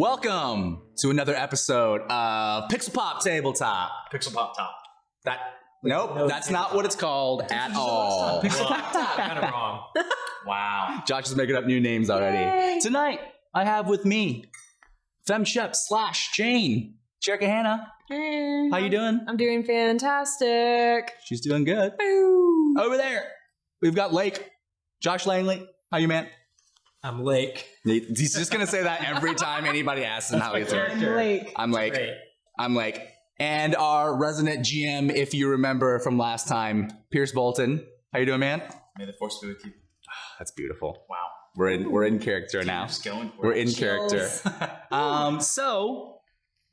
Welcome to another episode of Pixlpop Tabletop. Pixlpop Top. Nope, that's not what it's called at all. Pixlpop Top, kind of wrong. Wow. Josh is making up new names already. Yay. Tonight, I have with me FemShep/Jane. Jerica Hannah. Hey. How you doing? I'm doing fantastic. She's doing good. Boo. Over there, we've got Lake. Josh Langley. How you, man? I'm Lake. He's just going to say that every time anybody asks him how he's doing. I'm Blake. I'm Lake. Great. I'm Lake. And our resident GM, if you remember from last time, Pierce Bolton. How you doing, man? May the force be with you. That's beautiful. Wow. We're in character now. Just going for We're it. in character. So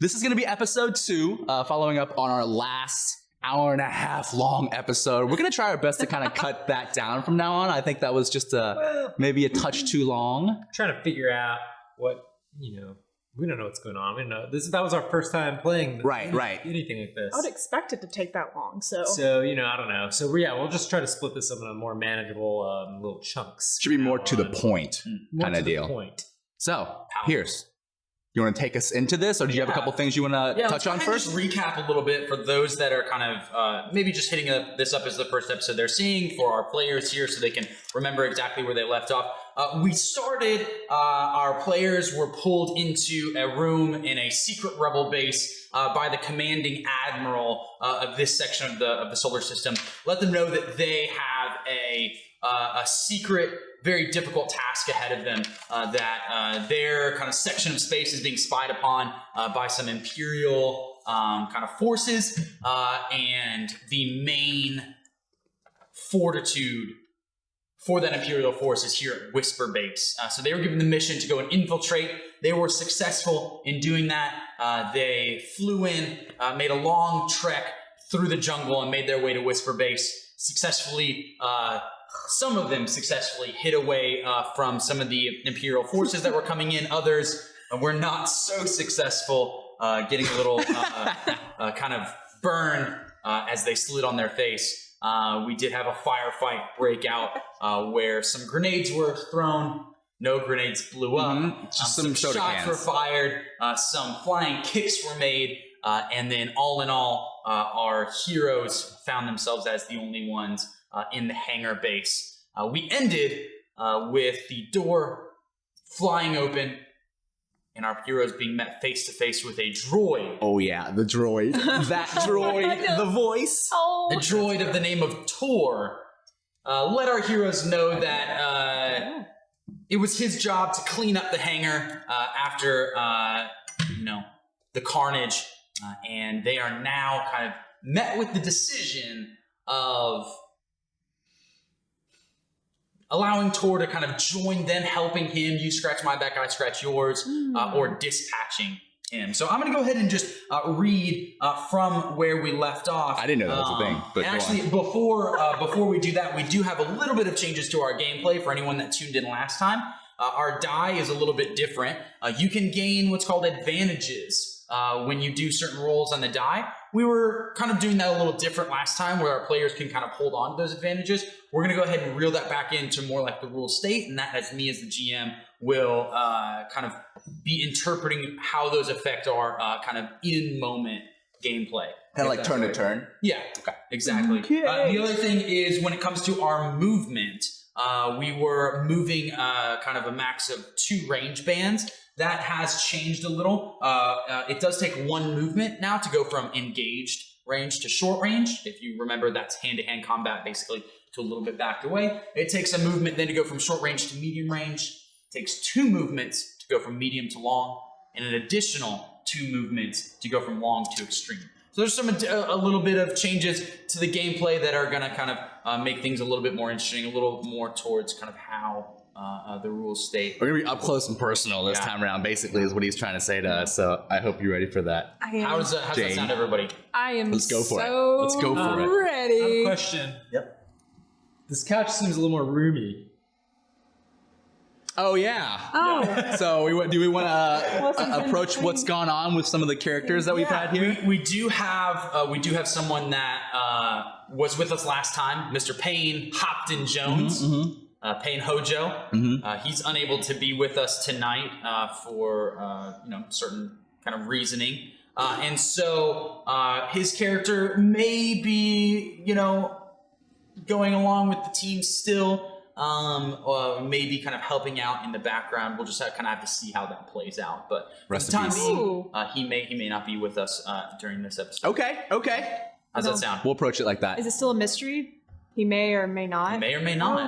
this is going to be episode 2, following up on our last hour and a half long episode. We're going to try our best to kind of cut that down from now on. I think that was just maybe a touch too long. Trying to figure out what, we don't know what's going on. We don't know. That was our first time playing Right. anything like this. I would expect it to take that long, so. So, I don't know. So, yeah, we'll just try to split this up into more manageable little chunks. Should be more to the point More kind to of the deal. point. So, Pierce, you want to take us into this, or do you have a couple things you want to touch on first? Just recap a little bit for those that are kind of maybe just hitting this up as the first episode they're seeing, for our players here so they can remember exactly where they left off. We started, our players were pulled into a room in a secret rebel base by the commanding admiral of this section of the solar system. Let them know that they have a secret, very difficult task ahead of them, that their kind of section of space is being spied upon by some Imperial kind of forces, and the main fortitude for that Imperial force is here at Whisper Base. So they were given the mission to go and infiltrate. They were successful in doing that. They flew in, made a long trek through the jungle and made their way to Whisper Base, successfully some of them successfully hid away from some of the Imperial forces that were coming in. Others were not so successful, getting a little kind of burn as they slid on their face. We did have a firefight break out where some grenades were thrown. No grenades blew up. Just some soda shots cans were fired. Some flying kicks were made. And then all in all, our heroes found themselves as the only ones in the hangar base. We ended with the door flying open and our heroes being met face to face with a droid. Oh yeah, the droid. That droid, the voice. Oh. The droid of the name of Tor. Let our heroes know that it was his job to clean up the hangar after the carnage, and they are now kind of met with the decision of allowing Tor to kind of join them, helping him. You scratch my back, I scratch yours, or dispatching him. So I'm going to go ahead and just read from where we left off. I didn't know that was a thing. But and actually, before we do that, we do have a little bit of changes to our gameplay for anyone that tuned in last time. Our die is a little bit different. You can gain what's called advantages when you do certain rolls on the die. We were kind of doing that a little different last time, where our players can kind of hold on to those advantages. We're going to go ahead and reel that back into more like the rule state, and that as me as the GM will kind of be interpreting how those affect our kind of in-moment gameplay. Kind of like turn to turn. Yeah, Okay. exactly. Okay. The other thing is when it comes to our movement, we were moving kind of a max of 2 range bands. That has changed a little. It does take 1 movement now to go from engaged range to short range. If you remember, that's hand-to-hand combat, basically, to a little bit backed away. It takes a movement then to go from short range to medium range. It takes 2 movements to go from medium to long, and an additional 2 movements to go from long to extreme. So there's a little bit of changes to the gameplay that are going to kind of make things a little bit more interesting, a little more towards kind of how the rules state. We're going to be up close and personal this time around, basically, is what he's trying to say to us. So I hope you're ready for that. How's that Jane. sound, everybody? I am Let's go for it. so Let's go for it. ready. I have a question. Yep. This couch seems a little more roomy. Oh, yeah. Oh. So do we want Wasn't to approach anything. what's gone on with some of the characters that we've had here? We do have someone that was with us last time, Mr. Payne Hopton Jones. Payne Hojo. He's unable to be with us tonight for certain kind of reasoning, and so his character may be going along with the team still. Maybe kind of helping out in the background. We'll just have to see how that plays out. But for the time being, he may not be with us during this episode. Okay. How's that sound? We'll approach it like that. Is it still a mystery? He may or may not. He may or may not. Oh,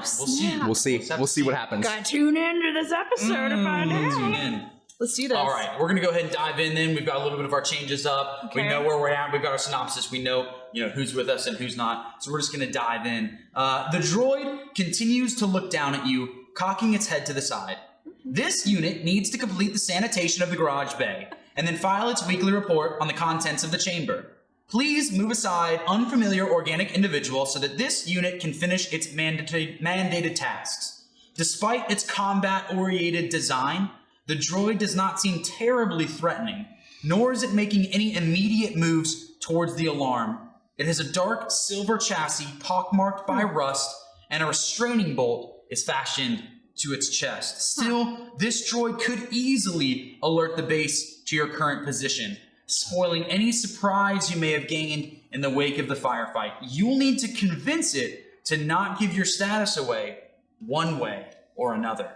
We'll see. snap. We'll see what happens. Gotta tune into this episode to find Tune out. in. Let's do this. All right, we're gonna go ahead and dive in. Then we've got a little bit of our changes up. Okay. We know where we're at. We've got our synopsis. We know who's with us and who's not. So we're just gonna dive in. The droid continues to look down at you, cocking its head to the side. This unit needs to complete the sanitation of the garage bay and then file its weekly report on the contents of the chamber. Please move aside unfamiliar organic individual so that this unit can finish its mandated tasks. Despite its combat-oriented design, the droid does not seem terribly threatening, nor is it making any immediate moves towards the alarm. It has a dark silver chassis pockmarked by rust, and a restraining bolt is fashioned to its chest. Still, this droid could easily alert the base to your current position, spoiling any surprise you may have gained in the wake of the firefight. You'll need to convince it to not give your status away one way or another.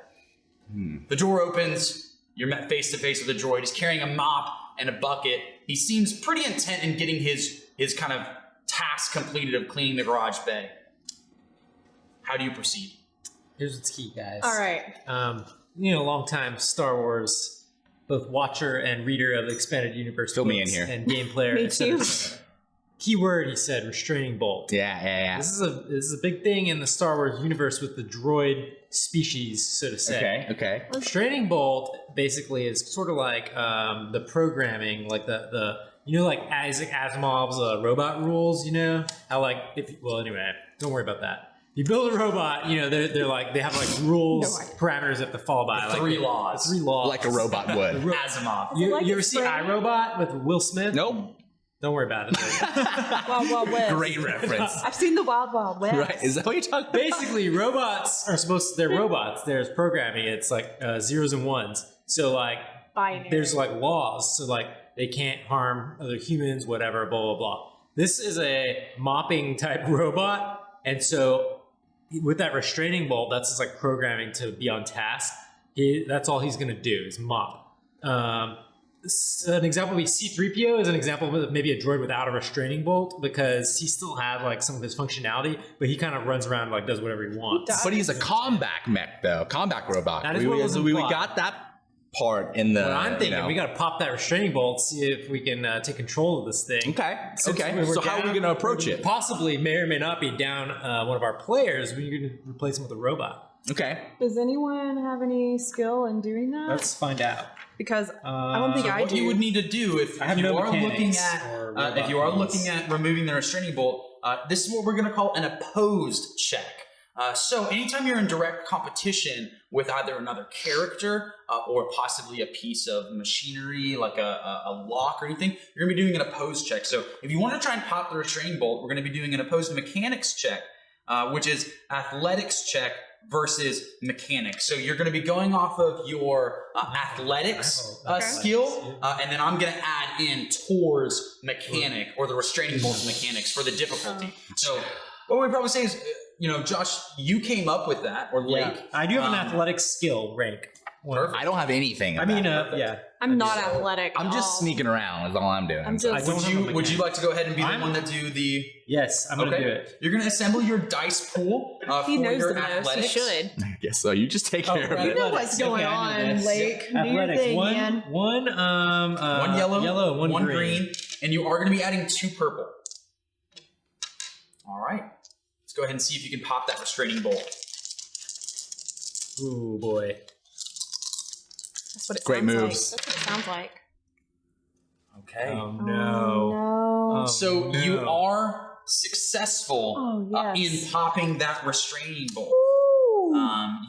The door opens. You're met face to face with a droid. He's carrying a mop and a bucket. He seems pretty intent in getting his kind of task completed of cleaning the garage bay. How do you proceed? Here's what's key, guys. All right. Long time Star Wars, both watcher and reader of the expanded universe. Fill me in books here. And game player. Me et cetera, too. et cetera. Keyword, he said, restraining bolt. Yeah. This is a big thing in the Star Wars universe with the droid species, so to say. Okay. Restraining bolt basically is sort of like the programming, like the like Isaac Asimov's robot rules. How anyway, don't worry about that. You build a robot, they're like they have like rules, parameters you have to follow by. Like Three laws. Like a robot would. Asimov. You like ever it's see brand- iRobot with Will Smith? Nope. Don't worry about it. Wild Wild West. Great reference. I've seen the Wild Wild West. Right. Is that what you're talking about? Basically, robots are they're robots. There's programming. It's like zeros and ones. So like Binary. there's like laws. So like they can't harm other humans, whatever, blah, blah, blah. This is a mopping type robot. And so with that restraining bolt, that's just like programming to be on task. That's all he's going to do is mop. An example would be C-3PO is an example of maybe a droid without a restraining bolt because he still has like some of his functionality, but he kind of runs around like does whatever he wants. But he's a combat mech, though. Combat robot. That is what was we implied. got that part in the. What I'm thinking, we got to pop that restraining bolt, see if we can take control of this thing. Okay. Since Okay. we're So how are we down- going to approach it? Possibly may or may not be down one of our players. We're going to replace him with a robot. Okay. Does anyone have any skill in doing that? Let's find out. Because I don't think I What do. you would need to do if I have you no are looking mechanics at or if you robot are rules. looking at removing the restraining bolt, this is what we're going to call an opposed check. So anytime you're in direct competition with either another character or possibly a piece of machinery like a lock or anything, you're going to be doing an opposed check. So if you want to try and pop the restraining bolt, we're going to be doing an opposed mechanics check, which is athletics check versus mechanics. So you're going to be going off of your athletics skill, and then I'm going to add in towards mechanic or the restraining bolt's mechanics for the difficulty. So what we'd probably say is, Josh, you came up with that, or Lake. I do have an athletics skill rank. Perfect. I don't have anything. I of mean, that. yeah. I'm not athletic. I'm at just all. sneaking around. Is all I'm doing. I'm So- just. I don't have a Would you like to go ahead and be the I'm- one that do the? Yes, I'm going to do it. You're going to assemble your dice pool He for knows your the most. He athletics. should. I guess so. You just take care of right. You it. know what's going I know on, this. Lake. Do your Athletics. thing, One man. One yellow, one green, and you are going to be adding 2 purple. All right. Let's go ahead and see if you can pop that restraining bolt. Ooh, boy. That's what it Great sounds moves. Like. That's what it sounds like. Okay. Oh, Oh, no. no. Oh, So no. you are successful Oh, yes. in popping that restraining bolt. Ooh.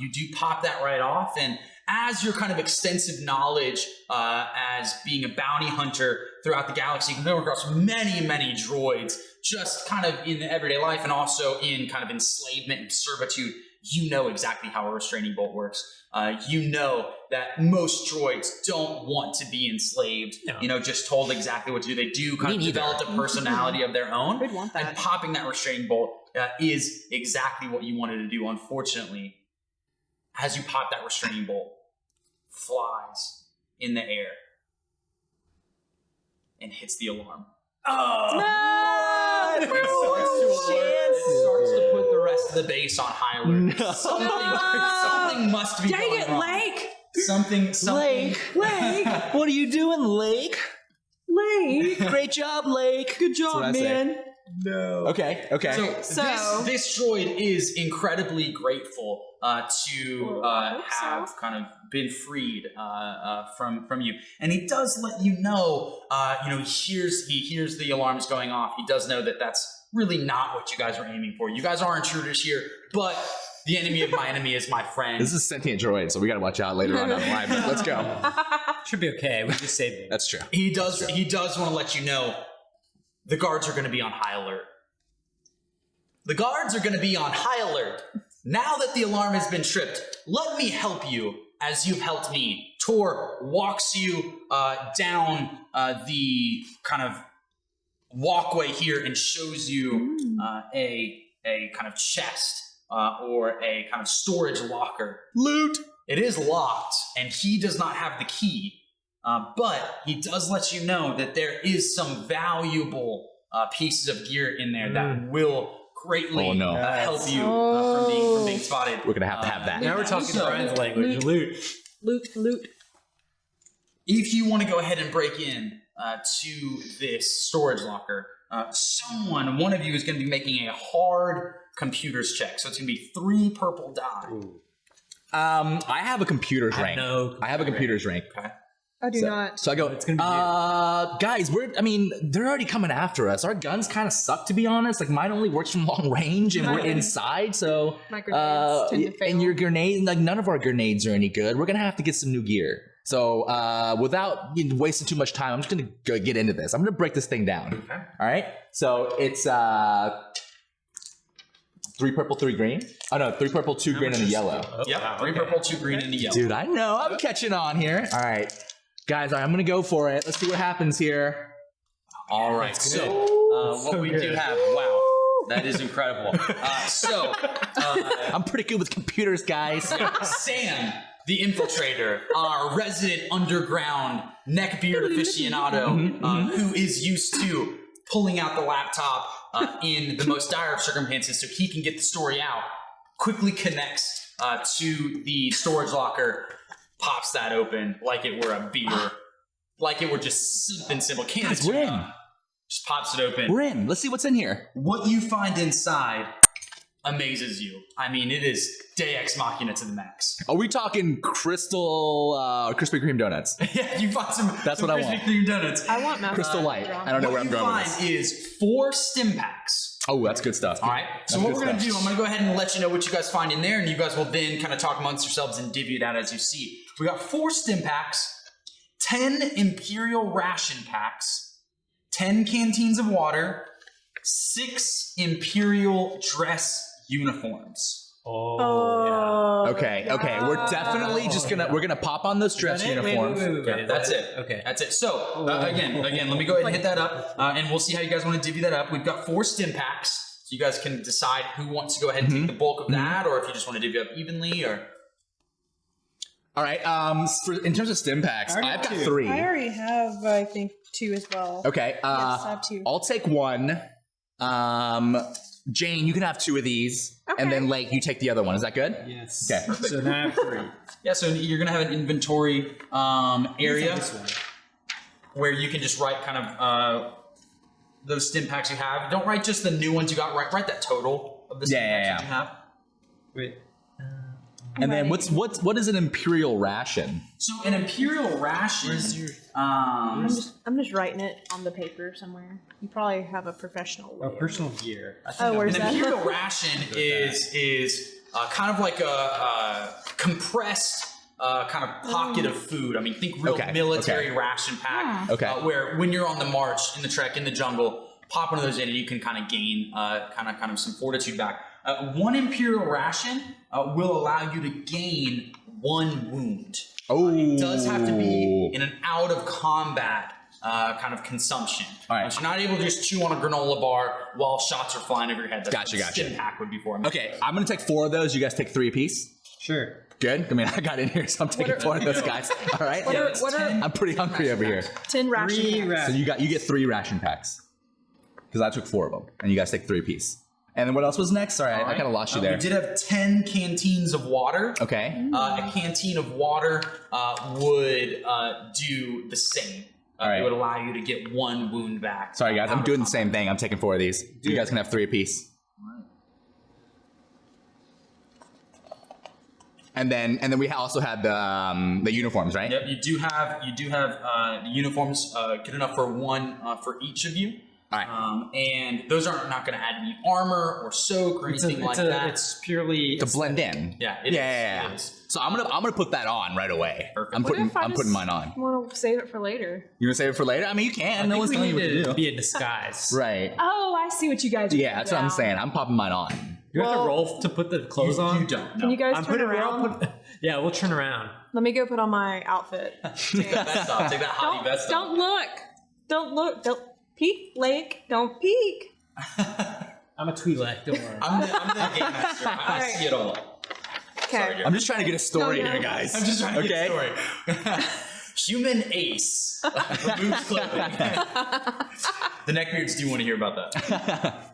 You do pop that right off, and as your kind of extensive knowledge as being a bounty hunter throughout the galaxy, you can come across many, many droids just kind of in everyday life and also in kind of enslavement and servitude. you know exactly how a restraining bolt works. You know that most droids don't want to be enslaved, just told exactly what to do. They do kind of develop a personality of their own. We'd want that. And popping that restraining bolt is exactly what you wanted to do. Unfortunately, as you pop that restraining bolt, flies in the air and hits the alarm. No! It starts to put the rest of the base on high alert. Something must be going Dang it, wrong. Lake! Something. Lake, what are you doing, Lake? Lake! Great job, Lake. Good job, That's what I say. man. No. Okay. So- this droid is incredibly grateful to have kind of been freed from you, and he does let you know. He hears the alarms going off. He does know that that's really not what you guys are aiming for. You guys are intruders here, but the enemy of my enemy is my friend. This is a sentient droid, so we got to watch out later on down the line. But let's go. Should be okay. We just saved him. That's true. He does want to let you know the guards are going to be on high alert. The guards are going to be on high alert. Now that the alarm has been tripped, let me help you as you've helped me. Tor walks you down the kind of walkway here and shows you a kind of chest or a kind of storage locker. Loot. It is locked, and he does not have the key. But he does let you know that there is some valuable pieces of gear in there that will greatly help you from being spotted. We're gonna have to have that. Now we're talking Brian's language. Loot. Loot. If you want to go ahead and break in to this storage locker, one of you is going to be making a hard computers check. So it's going to be 3 purple die. Ooh. I have a computer's rank. I have a computer's rank. Okay. I do not. So I go, It's gonna be guys, they're already coming after us. Our guns kind of suck, to be honest. Like, mine only works from long range, and we're inside, so... My grenades tend to fail. And your grenades, like, none of our grenades are any good. We're gonna have to get some new gear. So, without wasting too much time, I'm just gonna go get into this. I'm gonna break this thing down. Okay. All right? So, it's, 3 purple, 3 green. Oh, no, 3 purple, 2 green, and a yellow. Yep, 3 purple, 2 green, and a yellow. Dude, I know. I'm catching on here. All right. Guys, all right, I'm going to go for it. Let's see what happens here. All right, so what we do have, wow, that is incredible. I'm pretty good with computers, guys. Sam, the infiltrator, our resident underground neckbeard aficionado, who is used to pulling out the laptop in the most dire of circumstances so he can get the story out, quickly connects to the storage locker, pops that open like it were a beer, like it were just something simple. Guys, we're in. Just pops it open. We're in. Let's see what's in here. What you find inside amazes you. I mean, it is Deus Ex Machina to the max. Are we talking crystal Krispy Kreme donuts? Yeah, you find some. That's some what I Krispy want. Kreme donuts. I want nothing. Crystal Light. I don't know where I'm going with What this. you find is 4 stim packs. Oh, that's good stuff. All right. So That's what good we're going to stuff. do, I'm going to go ahead and let you know what you guys find in there, and you guys will then kind of talk amongst yourselves and divvy it out as you see. We got 4 stim packs, 10 Imperial ration packs, 10 canteens of water, 6 Imperial dress uniforms. Okay. We're definitely just we're gonna pop on those dress uniforms. Wait. That's it. Okay. That's it. So again, let me go ahead and hit that up, and we'll see how you guys want to divvy that up. We've got 4 stim packs, so you guys can decide who wants to go ahead and take the bulk of that, or if you just want to divvy up evenly, or. All right. In terms of stim packs, I've got 3. I already have, I think, 2 as well. Okay. Yes, I have 2. I'll take 1. Jane, you can have 2 of these, and then Lake, you take the other one. Is that good? Yes. Okay. So now I have 3. Yeah, so you're gonna have an inventory area This one. where you can just write kind of those stim packs you have. Don't write just the new ones you got. Write that total of the stim packs that you have. Wait. And then what is an Imperial ration? So an Imperial ration. Where's your I'm just writing it on the paper somewhere. You probably have a professional way. personal gear? Where's An that? Imperial ration is kind of like a compressed kind of pocket of food. I mean, think real military ration pack. Okay. Where when you're on the march, in the trek, in the jungle, pop one of those in and you can kind of gain kind of some fortitude back. 1 Imperial ration will allow you to gain 1 wound. Oh. It does have to be in an out of combat kind of consumption. All right. So you're not able to just chew on a granola bar while shots are flying over your head. That's Gotcha, what gotcha. Stim pack would be for. Okay, I'm gonna take 4 of those. You guys take 3 apiece. Sure. Good. I mean, I got in here, so I'm taking 4 of those guys. All right. What are I'm pretty hungry over here. 10 ration Three packs? So you get 3 ration packs because I took 4 of them, and you guys take 3 apiece. And then what else was next? Sorry, I kind of lost you there. We did have 10 canteens of water. Okay. A canteen of water would do the same. right. It would allow you to get 1 wound back. Sorry, guys. I'm doing the same thing. I'm taking 4 of these. You guys can have 3 apiece. And then we also had the uniforms, right? Yep, you do have the uniforms good enough for 1 for each of you. All right. And those are not going to add any armor or soak or anything like that. It's purely to blend in. Yeah, it It is. So I'm gonna put that on right away. Perfect. I'm What if I putting mine on. want to save it for later. You gonna save it for later? I mean, you can. No I one's think we telling you what need to to do. be in disguise. Right. Oh, I see what you guys are Yeah, that's what I'm saying. I'm popping mine on. You have Well, to roll to put the clothes on? You don't. Can you guys I'm turn putting around? yeah, we'll turn around. Let me go put on my outfit. Take that vest off. Take that hottie vest off. Don't look. Don't look. Don't peek, Lake. Don't peek. I'm a Twi'lek, don't worry. I'm the game master. I Alright. see it all. Okay. I'm just trying to get a story No, no. here, guys. I'm just trying to okay? get a story. Human Ace removes clothing. The neckbeards do want to hear about that.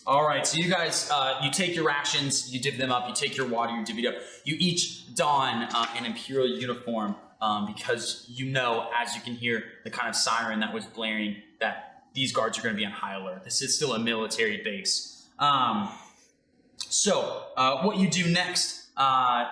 All right, so you guys, you take your rations, you divvy them up. You take your water, you divvy it up. You each don an Imperial uniform because you know, as you can hear the kind of siren that was blaring, that these guards are going to be on high alert. This is still a military base. So what you do next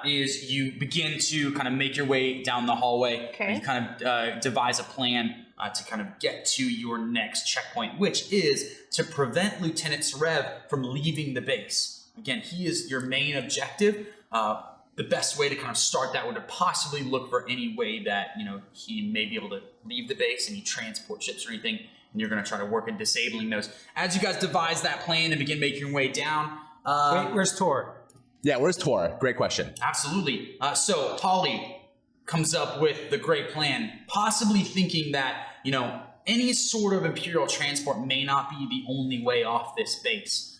is you begin to kind of make your way down the hallway. Okay. You kind of devise a plan to kind of get to your next checkpoint, which is to prevent Lieutenant Sarev from leaving the base. Again, he is your main objective. The best way to kind of start that would possibly look for any way that, you know, he may be able to leave the base, any transport ships or anything, and you're going to try to work in disabling those. As you guys devise that plan and begin making your way down. Wait, where's Tor? Yeah, where's Tor? Great question. Absolutely. So Holly comes up with the great plan, possibly thinking that, you know, any sort of Imperial transport may not be the only way off this base.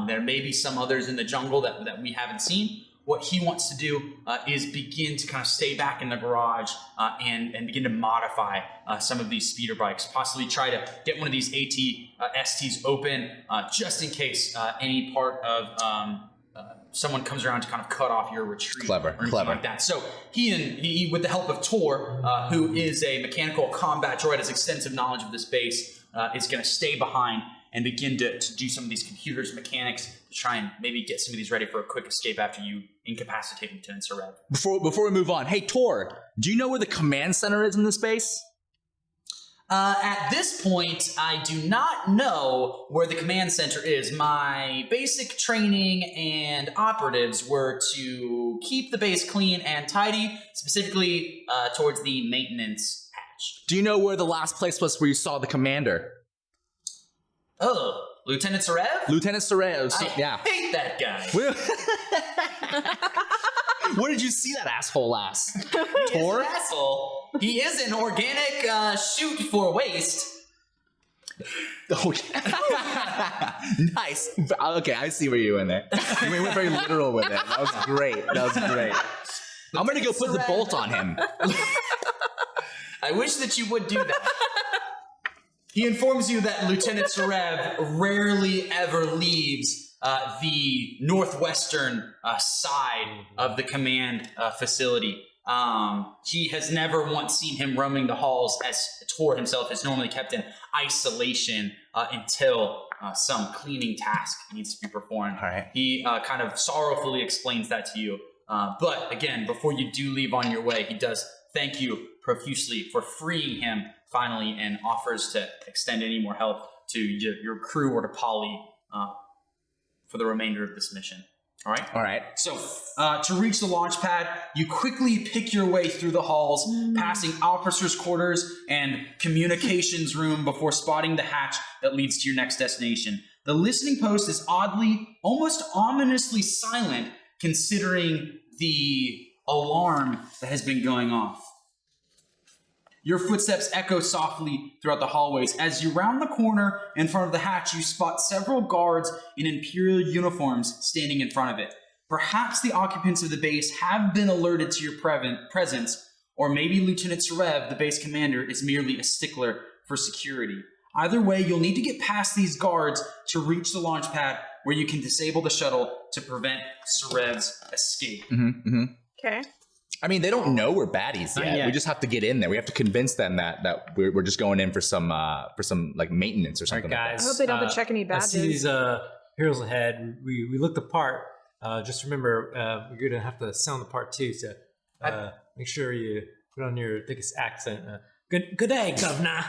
There may be some others in the jungle that we haven't seen. What he wants to do is begin to kind of stay back in the garage and begin to modify some of these speeder bikes. Possibly try to get one of these STs open just in case any part of someone comes around to kind of cut off your retreat. Clever, or anything clever. like that. So he, with the help of Tor, who is a mechanical combat droid, has extensive knowledge of this base, is going to stay behind and begin to do some of these computers, mechanics, to try and maybe get some of these ready for a quick escape after you incapacitate Lieutenant Sarev. Before we move on, hey Tor, do you know where the command center is in this base? At this point, I do not know where the command center is. My basic training and operatives were to keep the base clean and tidy, specifically towards the maintenance hatch. Do you know where the last place was where you saw the commander? Oh, Lieutenant Sarev? Lieutenant Sarev. I hate that guy. Where did you see that asshole last? He is Tor? an asshole. He is an organic chute for waste. Oh, yeah. Nice. Okay, I see where you went there. You went very literal with it. That was great. I'm gonna go put the bolt on him. I wish that you would do that. He informs you that Lieutenant Sarev rarely ever leaves the northwestern side of the command facility. He has never once seen him roaming the halls, as Tor himself is normally kept in isolation until some cleaning task needs to be performed. All right. He kind of sorrowfully explains that to you. But again, before you do leave on your way, he does thank you profusely for freeing him finally and offers to extend any more help to your crew or to Polly for the remainder of this mission. All right? All right. So, to reach the launch pad, you quickly pick your way through the halls, passing officers' quarters and communications room before spotting the hatch that leads to your next destination. The listening post is oddly, almost ominously silent considering the alarm that has been going off. Your footsteps echo softly throughout the hallways. As you round the corner in front of the hatch, you spot several guards in Imperial uniforms standing in front of it. Perhaps the occupants of the base have been alerted to your presence, or maybe Lieutenant Sarev, the base commander, is merely a stickler for security. Either way, you'll need to get past these guards to reach the launch pad where you can disable the shuttle to prevent Sarev's escape. Okay. I mean, they don't know we're baddies yet. We just have to get in there. We have to convince them that we're just going in for some like maintenance or something. All right, like guys. I hope they don't have to check any I badges. see these heroes ahead. We looked the part. Just remember, we're gonna have to sound the part too. So make sure you put on your thickest accent. Good day, governor.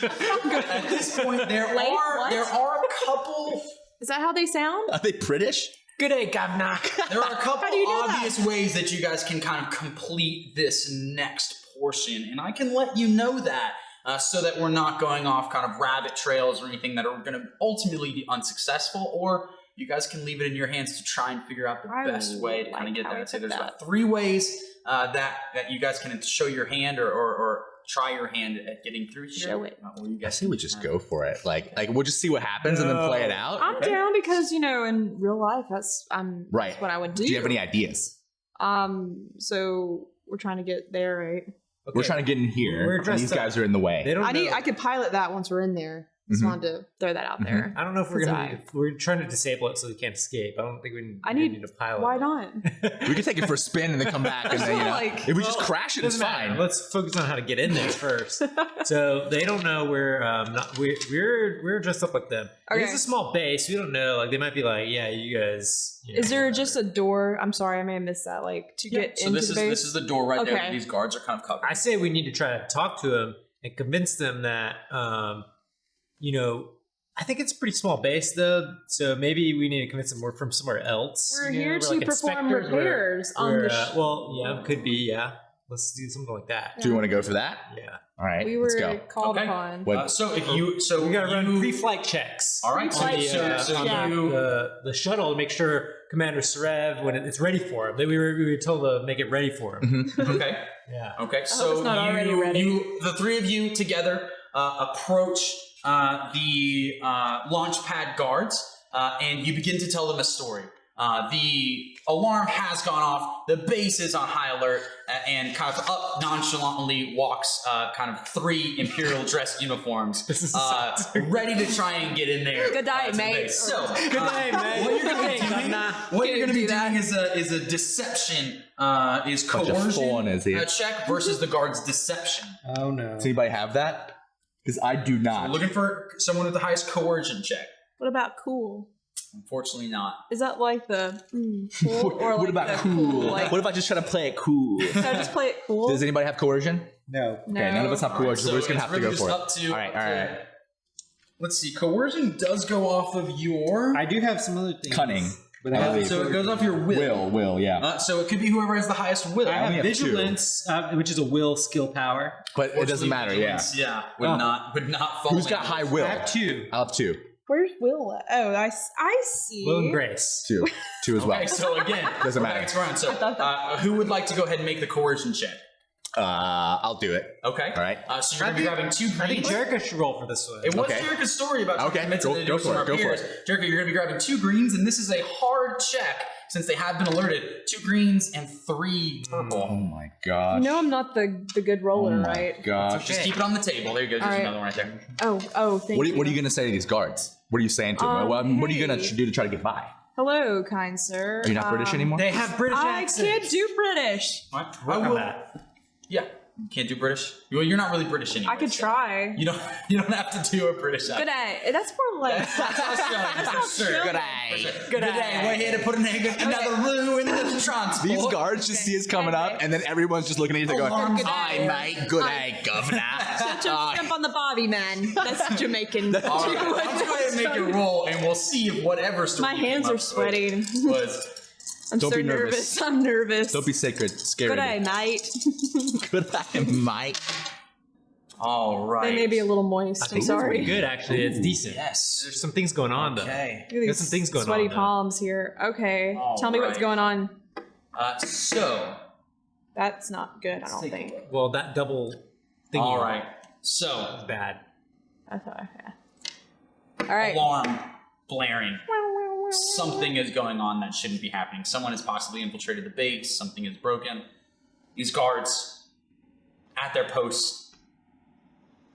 At this point, there are a couple. Is that how they sound? Are they British? Good day, governor. There are a couple do you know obvious ways that you guys can kind of complete this next portion, and I can let you know that so that we're not going off kind of rabbit trails or anything that are going to ultimately be unsuccessful, or you guys can leave it in your hands to try and figure out the best way to kind of get there. So there's about 3 ways that you guys can show your hand or try your hand at getting through here. Show it. I say we just go for it. Like we'll just see what happens and then play it out. I'm down because, in real life, that's what I would do. Do you have any ideas? So we're trying to get there, right? Okay. We're trying to get in here. We're And dressed these up. guys are in the way. They don't know. I could pilot that once we're in there. Just wanted to throw that out there. I don't know if we're gonna. We're trying to disable it so they can't escape. I don't think we need to pilot. Why it. not? We could take it for a spin and then come back. And then, Like- if we just crash it, it's Doesn't matter. fine. Let's focus on how to get in there first. So they don't know we're dressed up like them. Okay. It's a small base. We don't know. Like they might be like, yeah, you guys. Is there just a door? I'm sorry, I may have missed that. Like to get So into this the base. is the door right there. Okay. These guards are kind of covered. I say we need to try to talk to them and convince them that, I think it's a pretty small base though, so maybe we need to convince them we're from somewhere else. We're here to perform repairs on the could be, yeah. Let's do something like that. Do you want to go for that? Yeah. All right, we let's were go. called Okay. upon. What- So if you, so We gotta you, run pre-flight checks. All right. So, Pre-flight so, so yeah. you. The shuttle to make sure Commander Sarev, when it's ready for him, we were told to make it ready for him. Okay. Yeah. Okay. So it's not already ready. the 3 of you together approach the Launchpad guards, and you begin to tell them a story. The alarm has gone off. The base is on high alert, and kind of up nonchalantly walks kind of 3 Imperial dress uniforms, ready to try and get in there. Good day, to the mate. base. So, Good day, mate. what you're going Good day, governor. to be doing is a deception, is Bunch of coercion foreigners here. check versus the guard's deception. Oh no. Does anybody have that? Because I do not. We're looking for someone with the highest coercion check. What about cool? Unfortunately, not. Is that like the cool or like what about the cool? Like, What if I just try to play it cool? should I just play it cool? Does anybody have coercion? No. No. Okay, none of us have coercion. So We're just gonna it's have to really go for it. just up to- All right, all right. Let's see. Coercion does go off of your. I do have some other things. Cunning. But I have, So it goes off your will. Will, yeah. So it could be whoever has the highest will. I only have have 2. vigilance, which is a will skill power. But it doesn't matter, yeah. Vigilance, yeah. Would not fall. Who's in. got high will? I have 2. I'll have 2. Where's Will at? Oh, I see. Will and Grace. 2. 2 as well. Okay, so again, Doesn't we're matter. back to round. So who would like to go ahead and make the coercion check? I'll do it. Okay. All right. So you're going to be grabbing 2 I think greens. Jericho should roll for this one. It was Okay. Jericho's story about trying to Okay, convince go- them to go do for some it, go for repairs. Jericho, you're going to be grabbing 2 greens, and this is a hard check since they have been alerted. 2 greens and 3 purple. Oh my gosh. You know I'm not the good roller, Oh my right? gosh. Just keep it on the table. There you go. There's All right. another one right there. Oh, thank What you. are you going to say to these guards? What are you saying to them? What are you going hey. to do to try to get by? Hello, kind sir. Are you not British anymore? They have British I accents. can't do British. What? Work I on will. that. Yeah. You can't do British? Well, you're not really British anymore. I could try. You don't have to do a British accent. Good day. That's more like. That's Australian, for sure. Good day. Good day. We're here to put another roux in the transport. These guards just see us coming up, and then everyone's just looking at each other going, Good "Aye, day. mate. Good day, governor." Just jump on the bobby, man. That's Jamaican. All right, let's go ahead and make a roll, and we'll see if whatever story My you hands came are up with sweating. Was I'm Don't so be nervous. I'm nervous. Don't be sacred, scary. Good day, mate. Good day, mate. All right. They may be a little moist. I'm Pretty sorry. good, actually. It's decent. Yes. There's some things going on, Okay. Look at Got some things going sweaty on, though. palms here. Okay, tell me what's Alright. going on. So. That's not good, I don't think. though. Well, that double thing. All right. So. is bad. That's all right. All right. Alarm blaring. Something is going on that shouldn't be happening. Someone has possibly infiltrated the base. Something is broken. These guards, at their posts,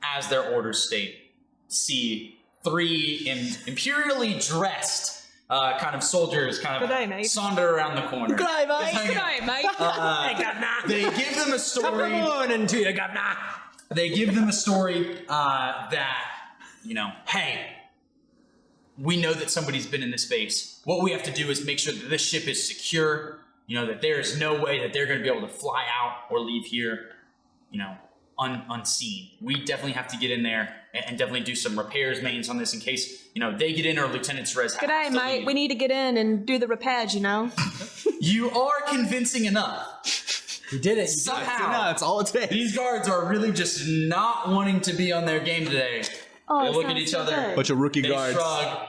as their orders state, see 3 imperially dressed kind of soldiers kind Good day, of mate. saunter around the corner. Good day, mate. Just hanging out. mate. They give them a story. morning to you, Governor. They give them a story that, hey, we know that somebody's been in this base. What we have to do is make sure that this ship is secure, that there is no way that they're going to be able to fly out or leave here, unseen. We definitely have to get in there and definitely do some repairs, maintenance on this in case, they get in or Lieutenant Sarev has Good day, to mate. leave. We need to get in and do the repairs, You are convincing enough. You did it. Somehow. No, that's all it takes. These guards are really just not wanting to be on their game today. Oh, They it look at sounds each so other. good. Bunch of rookie They guards. shrug.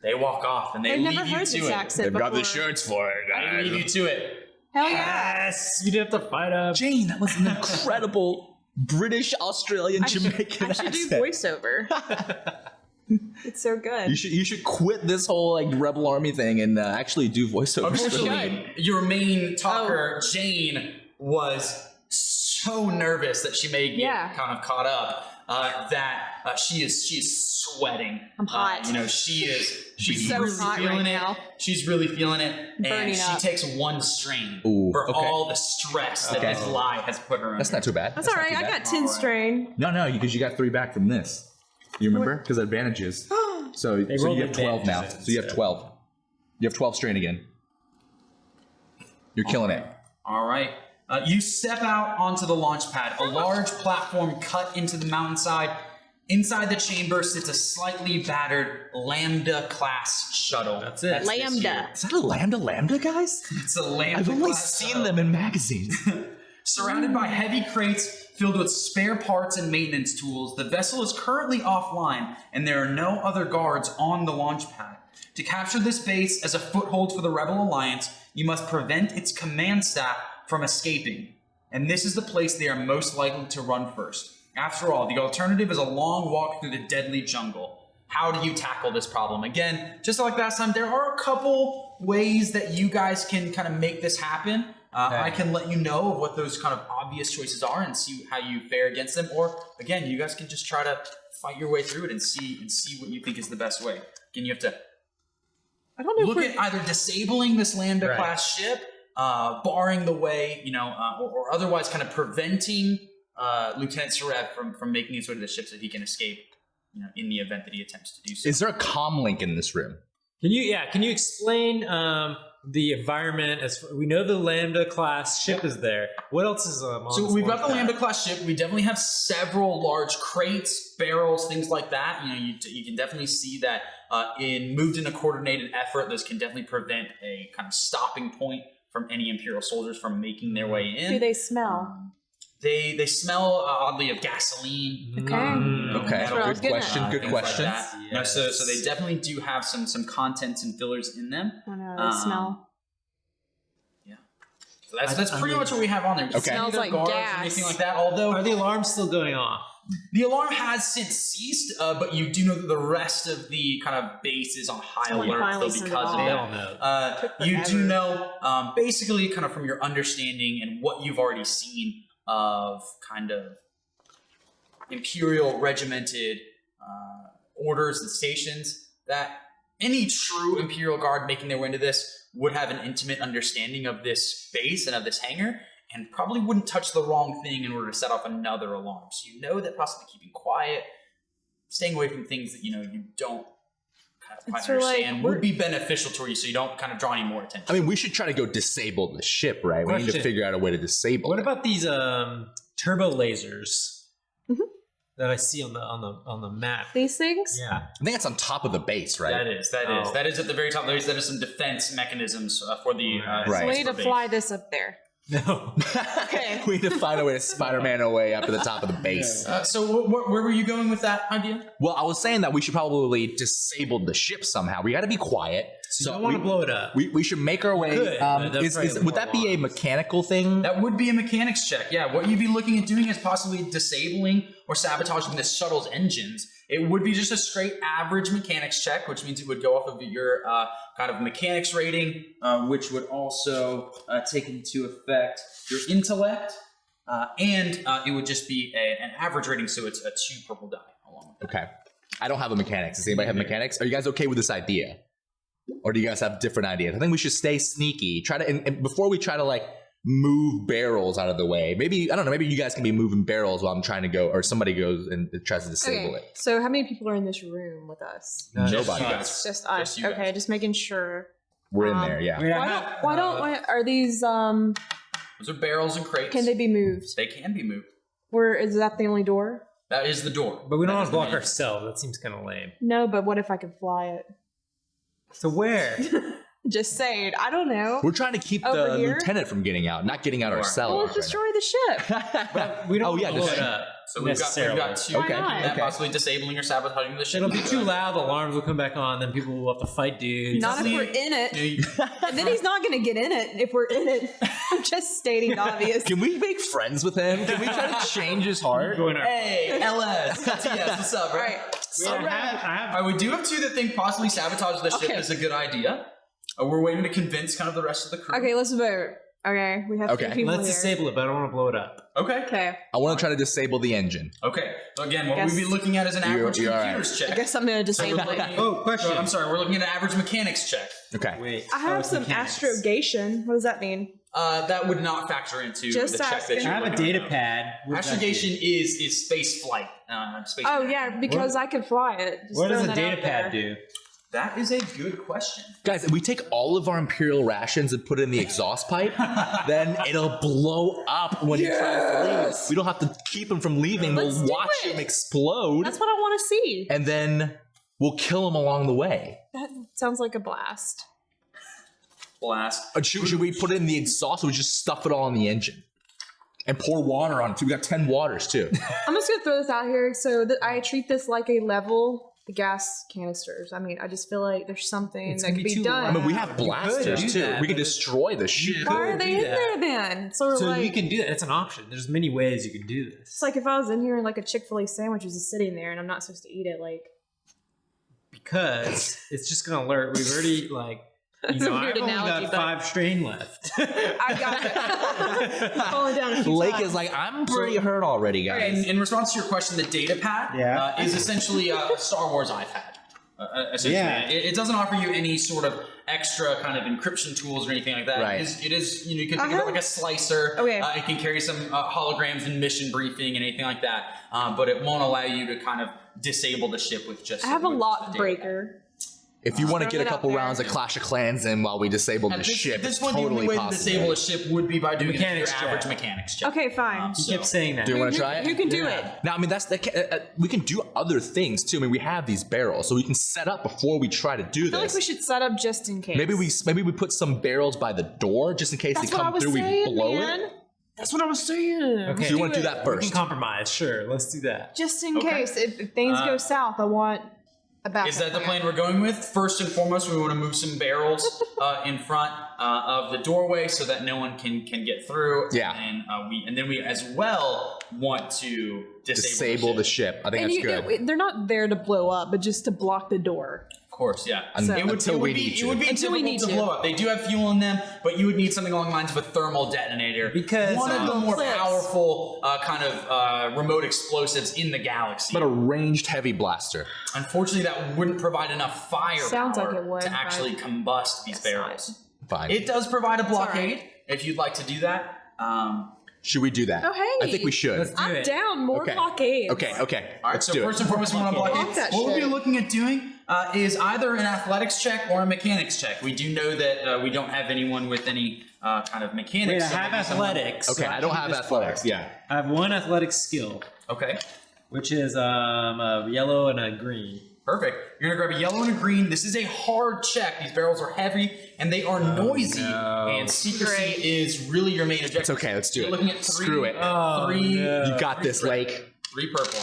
They walk off and they I've leave never you heard to this it. accent They've got the before. shirts for it, They leave you guys. to it. Hell yeah. Yes. You didn't have to fight up. Jane, that was an incredible British, Australian, Jamaican I should do accent. voiceover. It's so good. You should quit this whole Rebel Army thing and actually do voiceovers. Unfortunately, your main talker, Jane, was so nervous that she may get Yeah. kind of caught up that she is sweating. I'm hot. She's so really hot feeling right it. now. She's really feeling it, and Burning she up. takes 1 strain Ooh, for okay. all the stress that Okay. this lie has put her under. That's not too bad. That's all right. not I too got bad. 10 strain. No, because you got 3 back from this. You remember? Because advantages. So you rolled have 12 now. advantages So you have instead. 12. You have 12 strain again. You're killing it. All right. You step out onto the launch pad. A large platform cut into the mountainside. Inside the chamber sits a slightly battered Lambda-class shuttle. That's it. this Lambda. here. Is that a Lambda guys? It's a Lambda. I've only class seen shuttle. them in magazines. Surrounded by heavy crates filled with spare parts and maintenance tools, the vessel is currently offline, and there are no other guards on the launch pad. To capture this base as a foothold for the Rebel Alliance, you must prevent its command staff from escaping. And this is the place they are most likely to run first. After all, the alternative is a long walk through the deadly jungle. How do you tackle this problem? Again, just like last time, there are a couple ways that you guys can kind of make this happen. I can let you know of what those kind of obvious choices are and see how you fare against them. Or again, you guys can just try to fight your way through it and see what you think is the best way. Again, you have to I don't know look if at either disabling this Lambda Right. class ship, barring the way, or otherwise kind of preventing Lieutenant Sarev from making his way to the ship so that he can escape, in the event that he attempts to do so. Is there a comm link in this room? Can you explain the environment? As we know, the Lambda class ship is there. What else is on So this we've got the launch pad? Lambda class ship. We definitely have several large crates, barrels, things like that. You can definitely see that moved in a coordinated effort. Those can definitely prevent a kind of stopping point from any Imperial soldiers from making their way in. do they smell? They smell oddly of gasoline. Okay. Okay, That's what I was good getting at. question. Good things like question. that. So they definitely do have some contents and fillers in them. I know, they smell. Yeah. So that's pretty much what we have on there. Okay. Smells Neither like guards or gas. anything like that. Although Are the alarms still going off? the alarm has since ceased, but you do know that the rest of the kind of base is on high Someone alert finally though sent it because of off. They that. all know. Took You do forever. know, basically, kind of from your understanding and what you've already seen of kind of Imperial regimented orders and stations, that any true Imperial Guard making their way into this would have an intimate understanding of this base and of this hangar, and probably wouldn't touch the wrong thing in order to set off another alarm. So you know that possibly keeping quiet, staying away from things that you don't kind of quite It's sort of like understand would be beneficial to you, so you don't kind of draw any more attention. I mean, we should try to go disable the ship, right? We need to Question. figure out a way to disable What it. about these turbo lasers Mhm. that I see on the map? These things? Yeah. I think it's on top of the base, right? That is Oh. at the very top. That is some defense mechanisms for the Right. So we space need to for fly base. this up there. No. Okay. We need to find a way to Spider-Man our way up to the top of the base. So where were you going with that idea? Well, I was saying that we should probably disable the ship somehow. We got to be quiet. So you don't want to blow it up. We should make our way. Could, but that's probably Would that be a mechanical thing? That would be a mechanics check. Yeah, what you'd be looking at doing is possibly disabling or sabotaging the shuttle's engines. It would be just a straight average mechanics check, which means it would go off of your kind of mechanics rating, which would also take into effect your intellect, and it would just be an average rating, so it's a 2 purple die along with that. Okay. I don't have a mechanics. Does anybody have mechanics? Are you guys okay with this idea? Or do you guys have different ideas? I think we should stay sneaky. Try to, and before we try to like move barrels out of the way, maybe, I don't know, maybe you guys can be moving barrels while I'm trying to go, or somebody goes and tries to disable it. So how many people are in this room with us? Nobody. Just us. you guys. Okay, just making sure. We're in there, yeah. Why are these Those are barrels and crates. can they be moved? They can be moved. Where is that the only door? That is the door. But we don't That want is to the block main- ourselves. That seems kind of lame. No, but what if I could fly it? So where? Just saying. I don't know. We're trying to keep Over the here? lieutenant from getting out, not getting out Well, ourselves. Well, let's destroy the ship. But we don't Oh, want yeah, to blow just- it up. So we've got 2. Why not? That possibly disabling or sabotaging the ship. It'll be too loud. The alarms will come back on. Then people will have to fight dudes. Not if we're in it. And then he's not going to get in it if we're in it. I'm just stating the obvious. Can we make friends with him? Can we try to change his heart? Join our. Hey, LS, TS, what's up, All right? right. I have We do have 2 that think possibly sabotage the ship Okay. is a good idea. We're waiting to convince kind of the rest of the crew. Okay, let's vote. Okay, we have 3 Okay. people Let's here. disable it, but I don't want to blow it up. Okay. Okay. I want to try to disable the engine. Okay. So again, what Guess- we'd be looking at is an average You're all computers check. I guess I'm going to So we're disable looking- it. Oh, question. I'm sorry, we're looking at an average mechanics check. Okay. Wait. I have it's some mechanics. astrogation. What does that mean? That would not factor into Just the check that asking. you're I have a looking data at. pad. What's that Astrogation do? is space flight. Space Oh, flight. yeah, because I could fly it. Just What does throwing a that data out pad there. do? That is a good question. Guys, if we take all of our Imperial rations and put it in the exhaust pipe, then it'll blow up when he tries to leave. We don't have to keep him from leaving. Let's We'll do watch it. him explode, That's what I want to see. and then we'll kill him along the way. That sounds like a blast. Blast. Should we put it in the exhaust, or we just stuff it all in the engine? And pour water on it, too. We got 10 waters, too. I'm just going to throw this out here. So I treat this like a level gas canisters. I mean, I just feel like there's something It's that gonna could be be too done. I mean, we Wow, have you could blasters, do too. that, We could but destroy the ship. Why are could they do in that. there then? Sort of So like, you can do that. It's an option. There's many ways you can do this. it's like if I was in here and like a Chick-fil-A sandwich was just sitting there and I'm not supposed to eat it, like, Because it's just gonna alert. We've already like. You That's a know, I've weird only analogy, got but- 5 strain left. I got it. Falling down a few Lake times. is like, I'm pretty hurt already, guys. In response to your question, the data pad Yeah. is essentially a Star Wars iPad. Essentially. Yeah. It doesn't offer you any sort of extra kind of encryption tools or anything like that. Right. It is you can think of it like a slicer. Okay. It can carry some holograms and mission briefing and anything like that. But it won't allow you to kind of disable the ship with just. I have a with lock the data breaker. If you want to Throw get a it out couple there. rounds of Clash of Clans in while we disable At the this, ship, at this it's point, the totally only way to possible. disable a ship would be by doing your Mechanics average check. mechanics check. Okay, fine. You kept saying that. Do you want to try it? You can do Yeah. it. Now, I mean, we can do other things too. I mean, we have these barrels, so we can set up before we try to do I feel like this. we should set up just in case. Maybe we put some barrels by the door just in case That's they what I come was through. saying, We blow man. it. That's what I was saying. Okay. So you want to do that We can first? compromise. Sure, let's do that. Just in Okay. case if things go south, I want a backup Is that the plan we're going with? First and foremost, we want to move some barrels in front of the doorway so that no one can get through. Yeah. And then we as well want to Disable the ship. I think And that's good. they're not there to blow up, but just to block the door. Of course, yeah. So- it would, Until it would we be, need it to. would be Until we difficult need to to. blow up. They do have fuel in them, but you would need something along the lines of a thermal detonator. Because, one of the more clips. powerful kind of remote explosives in the galaxy. But a ranged heavy blaster. Unfortunately, that wouldn't provide enough firepower Sounds like it would, to actually but combust these guess barrels. Fine. It does provide a blockade alright. if you'd like to do that. Should we do that? Oh, hey. I think we should. Let's do I'm it. down more Okay. blockades. Okay. All right, Let's so do first it. and foremost, we want to blockade. Block that What we'll be shit. looking at doing is either an athletics check or a mechanics check. We do know that we don't have anyone with any kind of mechanics. Wait, I so have maybe someone- athletics. Okay, so I don't can have do this athletics. first. Yeah. I have one athletic skill, Okay. which is a yellow and a green. Perfect. You're gonna grab a yellow and a green. This is a hard check. These barrels are heavy and they are noisy. no. And secrecy is really your main objective. It's okay. Let's do You're it. looking at three. Screw it. Three. You got this, Lake. 3 purple.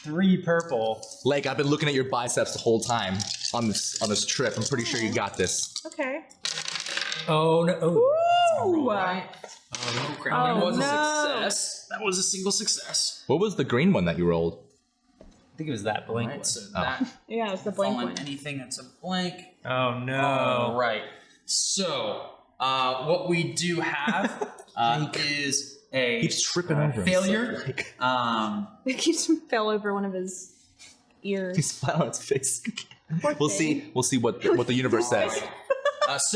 3 purple. Lake, I've been looking at your biceps the whole time on this trip. I'm pretty sure you got this. Okay. Oh no. Oh. Ooh. Oh, crap. Oh, That was a no. success. That was a single success. What was the green one that you rolled? I think it was that blank Right, one. so that Yeah, it's the fall blank on one. anything that's a blank. Oh no. All right. So, what we do have is a He's tripping over failure. himself. It keeps him fell over one of his ears. He's flat on his face. Poor We'll thing. see. We'll see what the universe says. As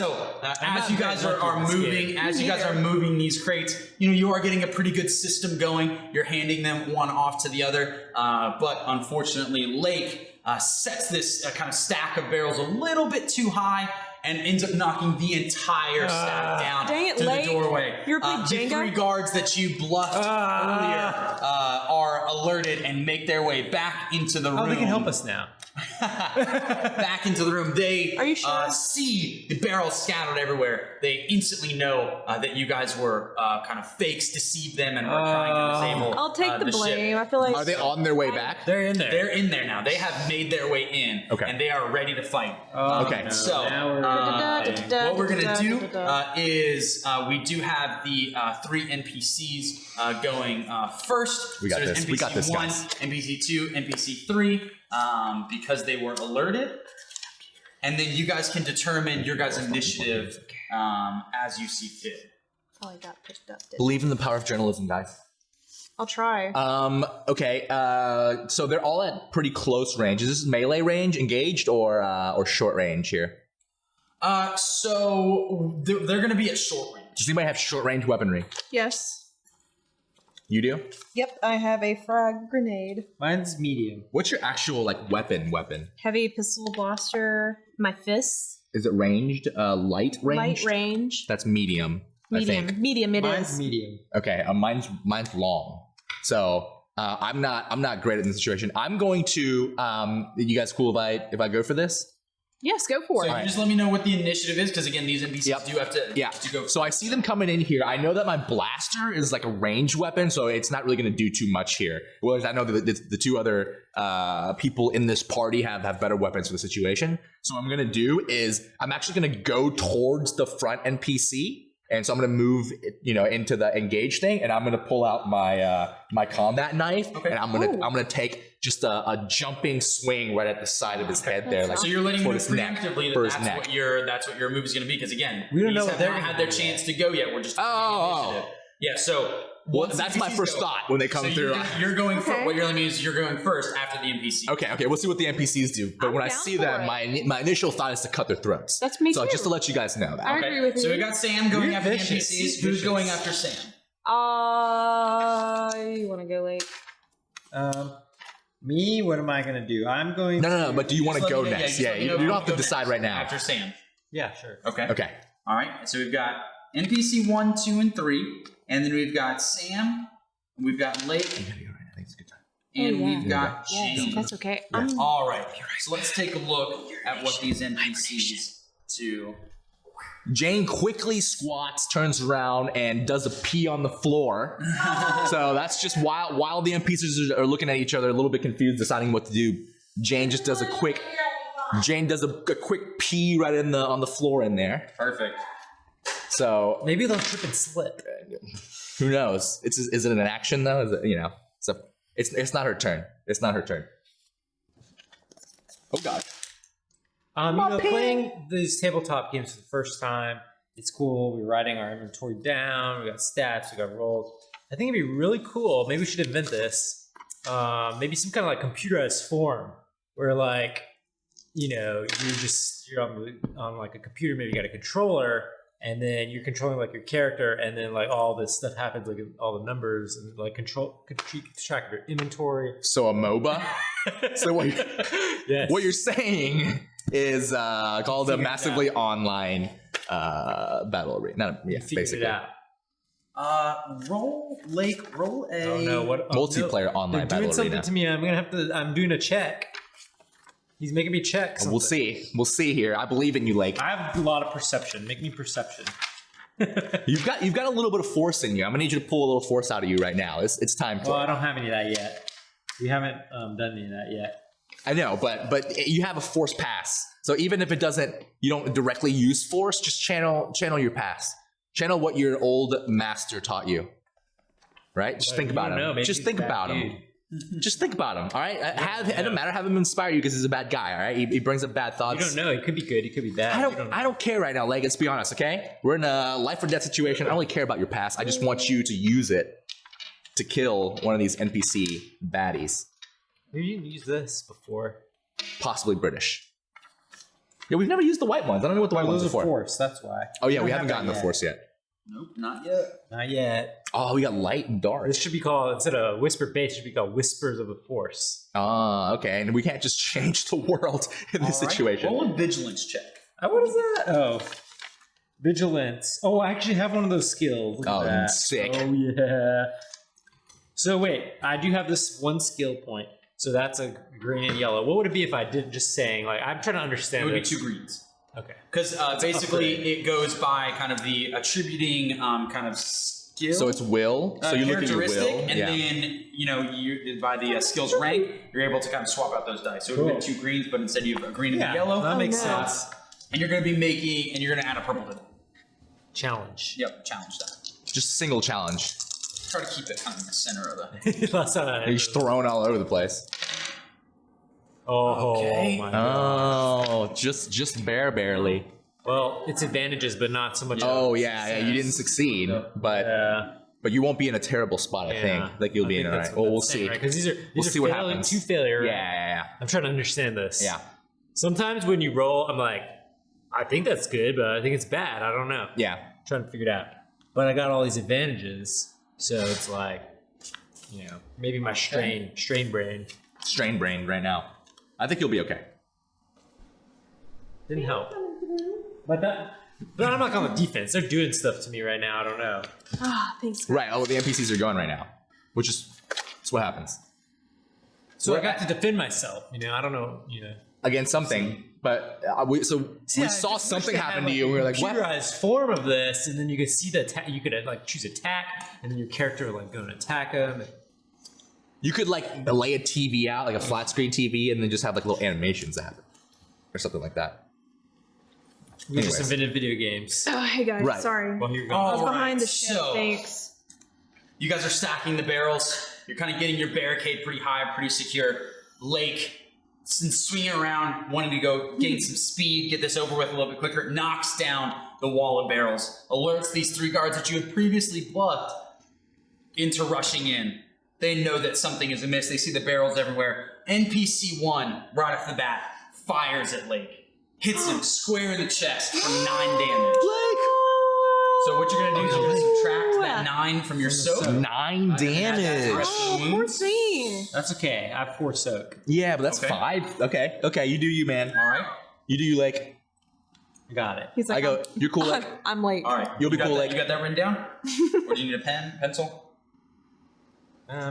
you guys are moving these crates, you are getting a pretty good system going. You're handing them one off to the other, but unfortunately, Lake sets this kind of stack of barrels a little bit too high and ends up knocking the entire stack down Dang it, to Lake. the doorway. You're a big The Jenga. 3 guards that you bluffed earlier are alerted and make their way back into the room. Oh, they can help us now. Back into the room. They Are you sure? See the barrels scattered everywhere. They instantly know that you guys were kind of fakes, deceived them, and were trying to disable. I'll take the ship. blame. I feel like Are they on their way back? They're in there. They're in there now. They have made their way in, Okay. and they are ready to fight. Okay. So, now we're what we're gonna do is we do have the 3 NPCs going first. We got so there's this. NPC We got this, 1, guys. NPC 2, NPC 3, because they were alerted. And then you guys can determine your guys' initiative as you see fit. probably got pushed up. Believe in the power of journalism, guys. I'll try. Okay. So they're all at pretty close range. Is this melee range, engaged, or short range here? So they're going to be at short range. Does anybody have short range weaponry? Yes. You do? Yep, I have a frag grenade. Mine's medium. What's your actual weapon? Heavy pistol blaster. My fists. Is it ranged? Light range? Light range. That's medium. I Medium. think. Medium it Mine's is. medium. Okay. Mine's long. So I'm not great at this situation. I'm going to. You guys cool if I go for this? Yes, go for So it. you just let me know what the initiative is, because again, these NPCs Yep. do have to, Yeah. to go. So I see them coming in here. I know that my blaster is like a ranged weapon, so it's not really going to do too much here. Whereas I know that the 2 other people in this party have better weapons for the situation. So what I'm going to do is I'm actually going to go towards the front NPC. And so I'm going to move, into the engage thing, and I'm going to pull out my my combat knife, and I'm going to take just a jumping swing right at the side of his head there, like So you're letting me for know his neck, preemptively for that his neck. that's what your move is going to be, because again, We don't know these what have they're not gonna had their do chance to go yet. We're just Oh. yeah. So Well, once that's the my NPCs first go- thought when they come so through. You're going for Okay. what you're letting me is you're going first after the NPC. Okay, we'll see what the NPCs do. But I'm when I down see for them, it. my initial thought is to cut their throats. That's me So too. just to let you guys know that. I agree with So you. we got Sam going You're after vicious. the NPCs. He's Who's vicious. going after Sam? You want to go late? Me? What am I gonna do? I'm going. No, but do you want to Just let go me know- next? just Yeah, let me you know don't who have to goes decide next right now. After Sam. Yeah, sure. Okay. Okay. All right. So we've got NPC 1, 2, and 3, and then we've got Sam. We've got Lake, I think it's a good time. and Oh, yeah. we've got Yes, James. that's okay. All right. So let's take a look at what these NPCs do. Jane quickly squats, turns around, and does a pee on the floor. So that's just while the NPCs are looking at each other, a little bit confused, deciding what to do. Jane does a quick pee right on the floor in there. Perfect. So Maybe they'll trip and slip. who knows? Is it an action though? Is it, so it's not her turn. It's not her turn. Oh god. Playing these tabletop games for the first time, it's cool. We're writing our inventory down. We got stats. We got rolls. I think it'd be really cool. Maybe we should invent this. Maybe some kind of computerized form where you're on like a computer. Maybe you got a controller, and then you're controlling your character, and then all this stuff happens, all the numbers, and keep track of your inventory. So a MOBA. So what Yes. what you're saying is called a massively online battle arena. Figured Basically. it out. Roll a. Oh no! What Multiplayer online They're battle doing something arena. to me. I'm doing a check. He's making me check. We'll see. We'll see here. I believe in you, Lake. I have a lot of perception. Make me perception. You've got a little bit of force in you. I'm gonna need you to pull a little force out of you right now. It's time for Well, it. I don't have any of that yet. We haven't done any of that yet. I know, but you have a force pass. So even if you don't directly use force, just channel your pass. Channel what your old master taught you. Right? Just think about him. Just think about him. Just think about him. All right? It doesn't matter. Have him inspire you because he's a bad guy. All right? He brings up bad thoughts. You don't know. He could be good. He could be bad. I don't care right now, Leg. Let's be honest, okay? We're in a life or death situation. I don't really care about your past. I just want you to use it to kill one of these NPC baddies. Maybe you used this before. Possibly British. Yeah, we've never used the white ones. I don't know what the white ones are for. Force. That's why. Oh yeah, we haven't gotten the force yet. Nope, not yet. Not yet. Oh, we got light and dark. This should be called, instead of whisper base, it should be called Whispers of the Force. Ah, okay. And we can't just change the world in this situation. Roll a vigilance check. What is that? Oh. Vigilance. Oh, I actually have one of those skills. Look at that. Sick. Oh, yeah. So wait, I do have this one skill point. So that's a green and yellow. What would it be if I did just saying, like, I'm trying to understand It would be this. 2 greens. Okay. Because basically it goes by kind of the attributing kind of skill. So it's will. So you look at your characteristic, will. and then you by the skills rank, you're able to kind of swap out those dice. So it would have been 2 greens, but instead you have a green and a yellow. That makes no. sense. And you're going to be making, and you're going to add a purple to that. Challenge. Yep, challenge that. Just a single challenge. Try to keep it kind of in the center of the. That's not You're just thrown all over the place. Oh, Okay. my God. Oh, just barely. Well, it's advantages, but not so much. Oh yeah, you didn't succeed, but Yeah. but you won't be in a terrible spot. I think like you'll be in all right. Well, we'll see. Because these are We'll see what happens. 2 failure. Yeah. I'm trying to understand this. Yeah. Sometimes when you roll, I'm like, I think that's good, but I think it's bad. I don't know. Yeah. I'm trying to figure it out. But I got all these advantages, so it's like, maybe my strain brain Strain brain right now. I think you'll be okay. didn't help. But I'm not on the defense. They're doing stuff to me right now. I don't know. Ah, thanks. Right. Oh, the NPCs are going right now, which is that's what happens. So I got to defend myself. I don't know. Against something, but we saw something happen to you, and we were like, what? Computerized form of this, and then you could see the attack. You could like choose attack, and then your character would like go and attack him. You could like lay a TV out, like a flat screen TV, and then just have like little animations that happen, or something like that. We just Anyways. invented video games. Oh, hey guys, Right. sorry. Well, here you go. I was All behind right, the ship. so- Thanks. You guys are stacking the barrels. You're kind of getting your barricade pretty high, pretty secure. Lake, swinging around, wanting to go gain some speed, get this over with a little bit quicker, knocks down the wall of barrels, alerts these 3 guards that you had previously buffed into rushing in. They know that something is amiss. They see the barrels everywhere. NPC 1, right off the bat, fires at Lake. Hits him square in the chest for 9 damage. So what you're going to do is you're going to subtract that 9 from your soak. 9 damage. Oh, poor thing. That's okay. I have 4 soak. Yeah, but that's Okay. 5. Okay, you do you, man. All right. You do you, like. I got it. He's like, I go. You're cool, like. I'm late. All right. You'll be You got cool, that- like- You got that written down? Or do you need a pen, pencil?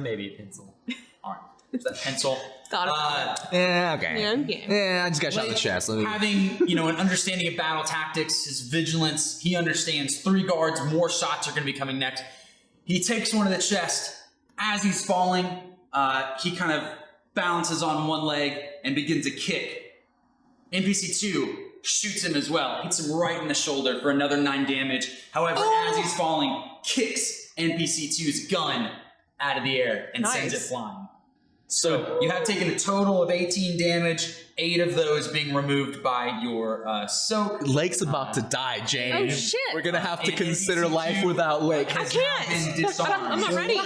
Maybe a pencil. All right. Is that pencil? Thought about Yeah, okay. Yeah, okay. Yeah, I just got shot in the chest. Let me. Having, an understanding of battle tactics, his vigilance, he understands 3 guards, more shots are going to be coming next. He takes one of the chest. As he's falling, he kind of balances on one leg and begins a kick. NPC 2 shoots him as well, hits him right in the shoulder for another 9 damage. However, as he's falling, kicks NPC 2's gun out of the air and sends it Nice. flying. So you have taken a total of 18 damage, 8 of those being removed by your soak. Lake's about to die, Jane. Oh, shit. We're gonna have to And consider NPC life 2 without Lake. I has now can't. been disarmed. I'm not ready.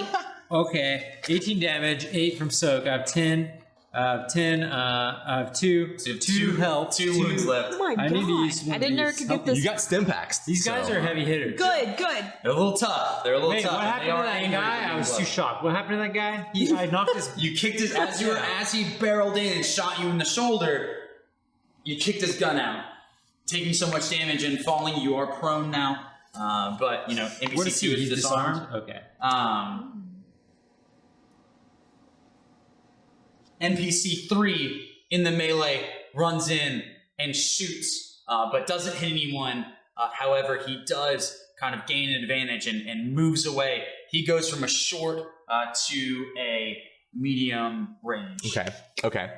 Okay, 18 damage, 8 from soak. I have 10. I have 2. So you have 2 health. 2 wounds left. Oh my I god. need to use one I of didn't know I these. could get this. You got stim packs. These guys so- are heavy hitters. Good. They're a little tough. They're a little Wait, tough. what and happened they to are that angry guy? when I you was look. too shocked. What happened to that guy? I knocked his. You kicked his as he barreled in and shot you in the shoulder. You kicked his gun out, taking so much damage and falling. You are prone now. But NPC What is 2 he? is He's disarmed. disarmed? Okay. NPC 3 in the melee runs in and shoots, but doesn't hit anyone. However, he does kind of gain an advantage and moves away. He goes from a short to a medium range. Okay.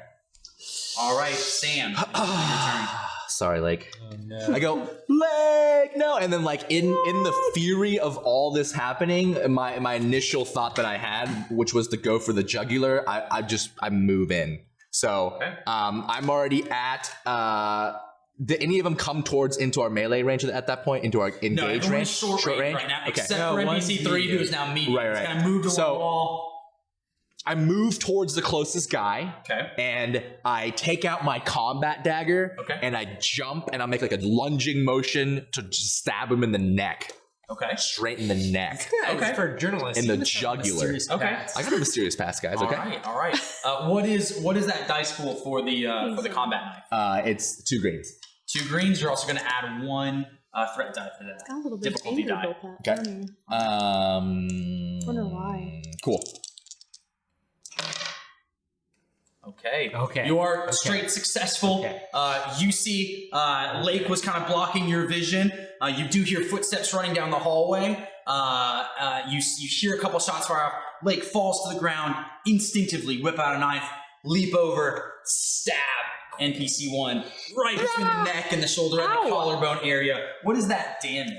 All right, Sam. It's your turn. Sorry, Lake. Oh, no. I go, Lake, no. And then like in the fury of all this happening, my initial thought that I had, which was to go for the jugular, I move in. So I'm already at, did any of them come into our melee range at that point? Into our engage no, range? Short range right now, except for No, NPC 3 who is now medium. Right. He's kind of moved along the wall. I move towards the closest guy, and I take out my combat dagger, and I jump, and I'll make like a lunging motion to just stab him in the neck. Straight in the neck. For journalists. In the jugular. Okay. I got a mysterious pass, guys. All right. What is that dice pool for the combat knife? It's 2 greens. 2 greens. You're also going to add 1 threat die for that. Got a little bit Difficulty of anger die. built up. Okay. Wonder why. Cool. Okay. You are straight successful. You see Lake was kind of blocking your vision. You do hear footsteps running down the hallway. You hear a couple shots fire off. Lake falls to the ground, instinctively whip out a knife, leap over, stab NPC 1 right between the neck and the shoulder and the collarbone area. What is that damage?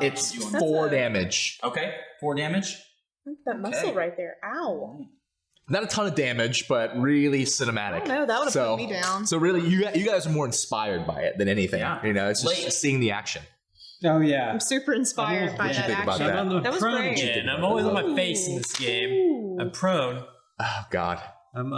It's 4 damage. Okay, 4 damage. That muscle right there. Ow. Not a ton of damage, but really cinematic. I don't know. That would have put me down. So really, you guys are more inspired by it than anything. Yeah. You know, it's just seeing the action. Oh, yeah. I'm super inspired by What'd you that think about action. that? I'm on the That was prone great. again. I'm always on my face in this game. Ooh. I'm prone. Oh God. I'm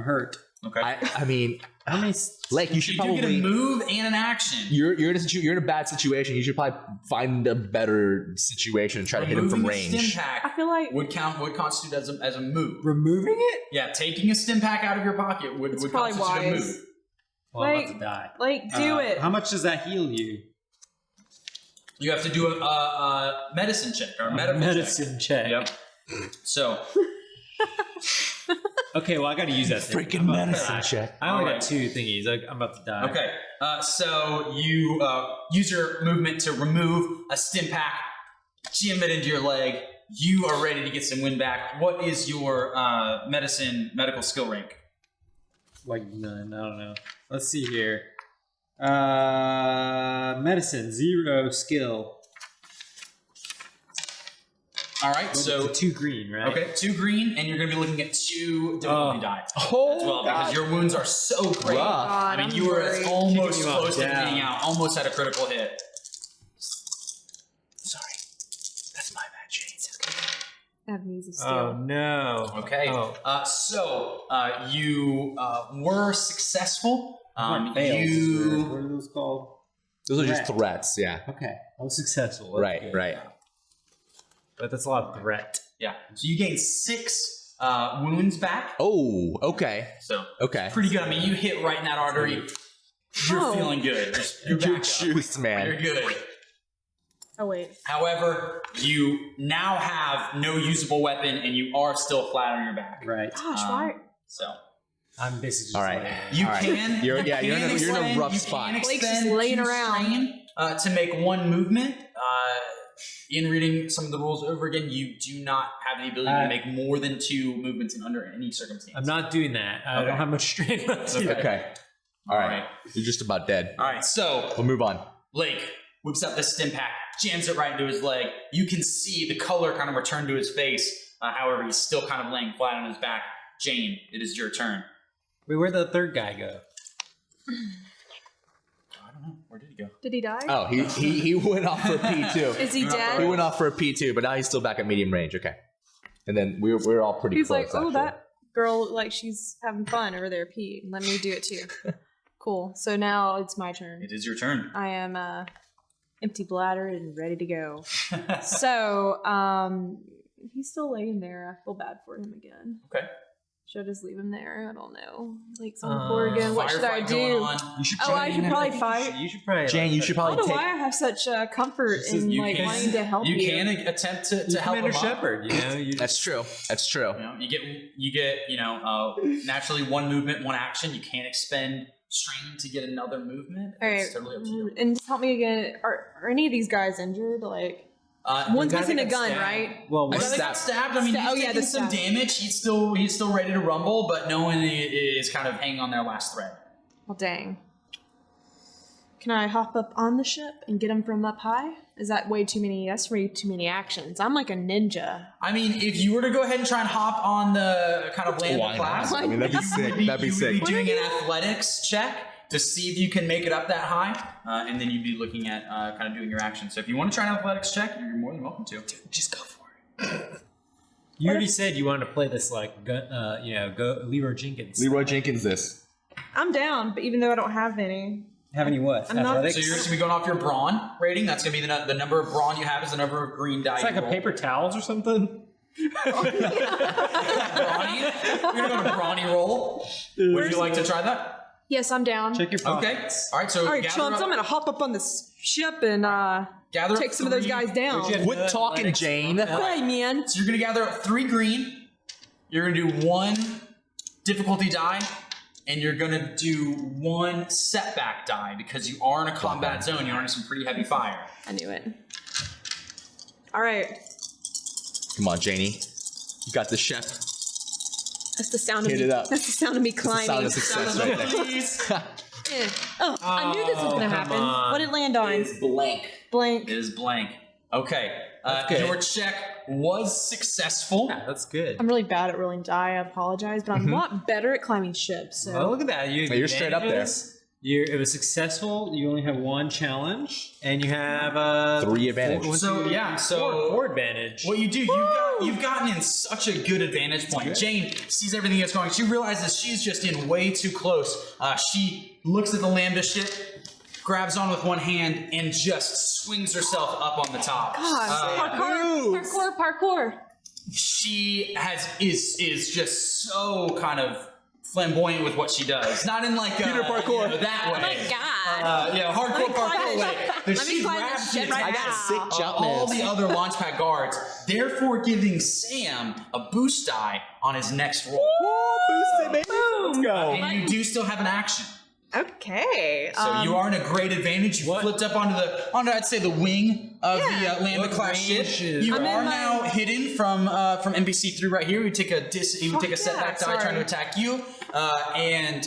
hurt. Okay. I mean, How many? Lake, you should You do get a probably. move and an action. You're in a bad situation. You should probably find a better situation and try to hit him from Removing a range. stim pack I feel like would constitute as a move. Removing it? Yeah, taking a stim pack out of your pocket would probably constitute a wise. move. Well, I'm Like- about to die. do it. How much does that heal you? You have to do a medicine check or a medical medicine check. Yep. So, Okay, well, I got to use that thing. Freaking I'm about to medicine die. check. I only Alright. got 2 thingies. I'm about to die. okay. So you use your movement to remove a stim pack, jam it into your leg. You are ready to get some wind back. What is your medical skill rank? Like none. I don't know. Let's see here. Medicine 0 skill. All right. So 2 green, right? okay, 2 green, and you're going to be looking at 2 difficulty die Oh, as well because your wounds are so great. Rough. I mean, I'm you were worried. almost Kicking you close to down. getting out, almost had a critical hit. Sorry. That's my bad, Jane. Amnesia skill. Oh no. Okay. Oh. So you were successful. What are those called? Those are just Threat. threats. Yeah. Okay. I was successful. That's Right. good. Right. But that's a lot of threat. Yeah. So you gain 6 wounds back. Oh. Okay. So Okay. pretty good. I mean, you hit right in that artery. You're Oh. feeling good. You're You're back up. juiced, You're man. good. Oh wait. However, you now have no usable weapon, and you are still flat on your back. Right. Gosh, Um, why? So I'm basically just All right. laying you All right. can. You're you in a expend- rough you spot. Can Blake's just expend laying 2 around. strain, to make 1 movement. In reading some of the rules over again, you do not have the ability to make more than 2 movements in under any circumstance. I'm not doing that. I Okay. don't have much strain left. Okay. Okay. All right. You're just about dead. All right. So We'll move on. Lake whips out the stim pack, jams it right into his leg. You can see the color kind of return to his face. However, he's still kind of laying flat on his back. Jane, it is your turn. Wait, where'd the third guy go? I don't know. Where did he go? Did he die? Oh, he went off for a P2. Is he He dead? went off for a P2, but now he's still back at medium range. Okay. And then we're all pretty He's close. like, oh, actually. that girl, like, she's having fun over there, Pete. Let me do it too. Cool. So now it's my turn. It is your turn. I am empty bladder and ready to go. So, he's still laying there. I feel bad for him again. Okay. Should I just leave him there? I don't know. Like, on the floor again. What should I Firefight do? going on. You should Oh, I should probably fight. You should probably. Jane, you should I probably don't know take. why I have such comfort in You like can- wanting to help you. You can attempt to help him Commander up. Shepard. You know, you That's true. That's true. You get naturally 1 movement, 1 action. You can't expend strain to get another movement. All It's right, totally up to you. and just help me again. Are any of these guys injured? Like, The one's guy missing that a got gun, stabbed- right? Well, The guy that got stabbed. I mean, he's taking the some stab. damage. He's still ready to rumble, but no one is kind of hanging on their last thread. Well, dang. Can I hop up on the ship and get him from up high? Is that way too many? That's way too many actions. I'm like a ninja. I mean, if you were to go ahead and try and hop on the kind of land Why the class, not? I mean, that'd be sick. That'd be you sick. would be doing an athletics check to see if you can make it up that high, and then you'd be looking at kind of doing your action. So if you want to try an athletics check, you're more than welcome to. Just go for it. you already said you wanted to play this like, go Leroy Jenkins. Leroy Jenkins this. I'm down, but even though I don't have any. Have any what? I'm not- Athletics? So you're just gonna be going off your brawn rating. That's gonna be the number of brawn you have is the number of green die. It's like you a roll. paper towels or something. Brawny. You're gonna go to brawny roll. Would you like to try that? Yes, I'm down. Check your Okay. pockets. All right. So All right, gather chumps, up- I'm gonna hop up on this ship and gather up take some of those 3 guys down. Would you- Quit talking, Jane. Hey, man. So you're gonna gather up 3 green. You're gonna do 1 difficulty die, and you're gonna do 1 setback die because you are in a combat zone. You're under some pretty heavy fire. I knew it. All right. Come on, Janie. You got the chef. That's the sound of Hit me. it up. That's the sound of me climbing. Sound of success right there. Please. Eh. Oh, I knew this was gonna come happen. on. What did it land on? Blank. Blank. It is blank. Okay. good. Your check was successful. Yeah, that's good. I'm really bad at rolling die. I apologize, but I'm a lot better at climbing ships. So Well, look at that. You're straight up there. It was successful. You only have 1 challenge, and you have 3 advantage. So, yeah, so- 4 advantage. What you do, you've gotten in such a good advantage point. Jane sees everything that's going. She realizes she's just in way too close. She looks at the Lambda ship, grabs on with one hand, and just swings herself up on the top. parkour. She is just so kind of flamboyant with what she does. Not in like Peter parkour. that way. Oh my god. Hardcore parkour way. But Let me she climb grabs this you shit and right attacks now. Sick jump all moves. the other Launchpad guards, therefore giving Sam a boost die on his next roll. Boosted, baby. Let's go. And you do still have an action. Okay. So you are in a great advantage. You flipped up onto I'd say the wing of the Lambda What class ship. range is- You I'm are in my- now hidden from NBC 3 right here. You would take a setback die sorry. trying to attack you, and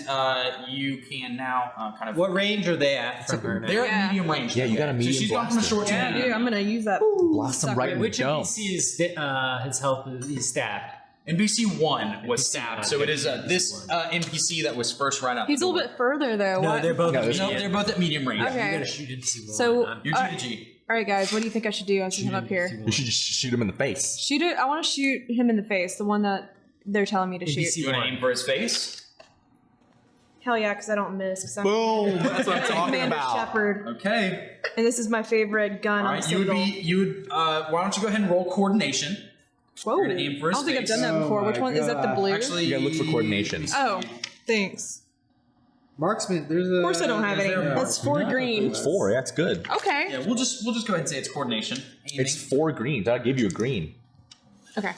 you can now kind of. What range are they at from her now? They're Yeah. at medium range. Yeah, you got a So medium she's gone from a blaster. short to Yeah. medium. I'm gonna use that. Blast him sucker. right in the Which dome. NPC is his health is stabbed? NBC 1 was NPC stabbed, 1, so it is NPC this NPC that was first right up. He's a little bit further though. No, What? they're both. No, at there's- No, medium. they're both at medium range. Okay. You gotta shoot NPC 1. So- You're G to G. All right, guys. What do you think I should do once I'm up here? You should just shoot him in the face. Shoot it. I want to shoot him in the face. The one that they're telling me to shoot. NPC You want to 1. aim for his face? Hell yeah, because I don't miss. 'Cause I'm Boom. That's what I'm talking Commander about. Shepard, Okay. and this is my favorite gun. All on right. the You would Citadel. be. You would. Why don't you go ahead and roll coordination? Whoa! You're gonna aim for I his don't think I've face. done that before. Oh Which my one is that? The God. blue? Actually, You gotta look for coordination. Oh, thanks. Marksman. There's a. Of course I don't have any. That's 4 green. It's 4. That's good. Okay. Yeah, we'll just go ahead and say it's coordination. Aiming. It's 4 greens. I'll give you a green. Okay.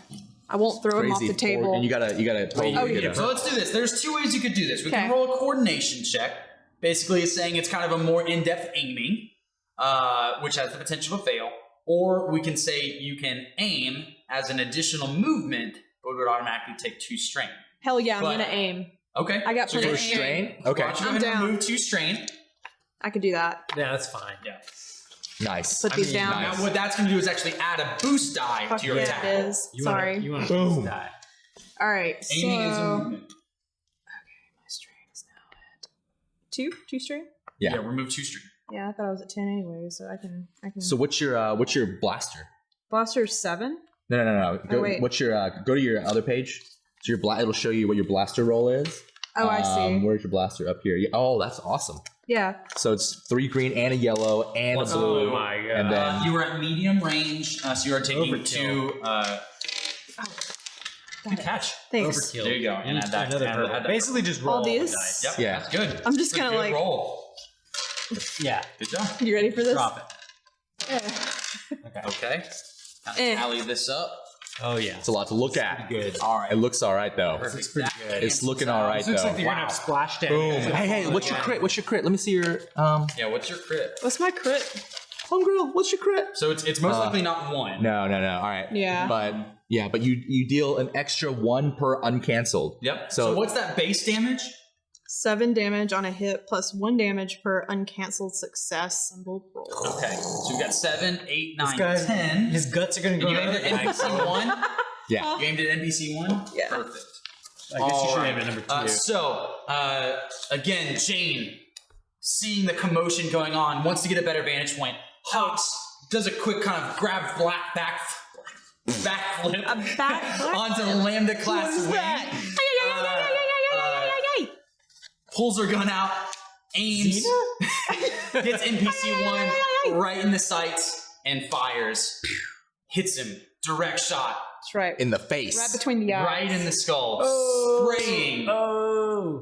I won't throw him off the 4, table. and you gotta probably Oh, get yeah. a- So let's do this. There's 2 ways you could do this. We can Okay. roll a coordination check. Basically, it's saying it's kind of a more in-depth aiming, which has the potential to fail. Or we can say you can aim as an additional movement, but would automatically take 2 strain. Hell yeah, I'm But- gonna aim. Okay. I got so plenty you're of aiming. strain? Okay. Why don't you go I'm ahead and down. remove 2 strain? I could do that. Yeah, that's fine. Yeah. Nice. Put these down. nice. Now what that's going to do is actually add a boost die Fuck to your yeah, attack. it is. You Sorry. Want you want Boom. to die. All right. Aiming is a So movement. my strain is now at 2 strain. Yeah. Yeah, remove 2 strain. Yeah, I thought I was at 10 anyway, so I can. So what's your blaster? Blaster 7. No. Go, wait. what's your go to your other page. So it'll show you what your blaster roll is. Oh, I see. Where's your blaster? Up here. Yeah. Oh, that's awesome. Yeah. So it's 3 green and a yellow and a blue. Oh my god. And then You are at medium range, so you are taking Overkill. 2. Got it. catch. Thanks. Overkill. There you go. And add that. Another add purple. that. Basically, just roll All the these? dice. Yep. Yeah. That's good. I'm just That's a gonna, good like- roll. Yeah. Good job. You ready for this? Drop it. Eh. Okay. Okay. Eh. Tally this up. Oh yeah. It's a lot to look at. Good. All right. It looks all right though. It's pretty good. It's looking all right This looks though. like you're gonna have splash damage. Boom. Hey, what's your crit? What's your crit? Let me see your Yeah, what's your crit? What's my crit? homegirl. What's your crit? So it's most likely not 1. No. All right. Yeah. But you deal an extra 1 per uncanceled. Yep. So- So what's that base damage? 7 damage on a hit plus 1 damage per uncanceled success symbol roll. Okay. So we've got 7, 8, 9, This guy's 10. His guts are gonna go. You aimed at NPC 1? Yeah. You aimed at NPC 1? Yeah. Perfect. I guess you should Alright. aim at number 2. Again, Jane, seeing the commotion going on, wants to get a better vantage point, hops, does a quick kind of grab backflip onto Lambda class wing. Pulls her gun out, aims, gets NPC 1 right in the sights, and fires. Hits him. Direct shot. That's right. In the face. Right between the eyes. Right in the skull. Spraying.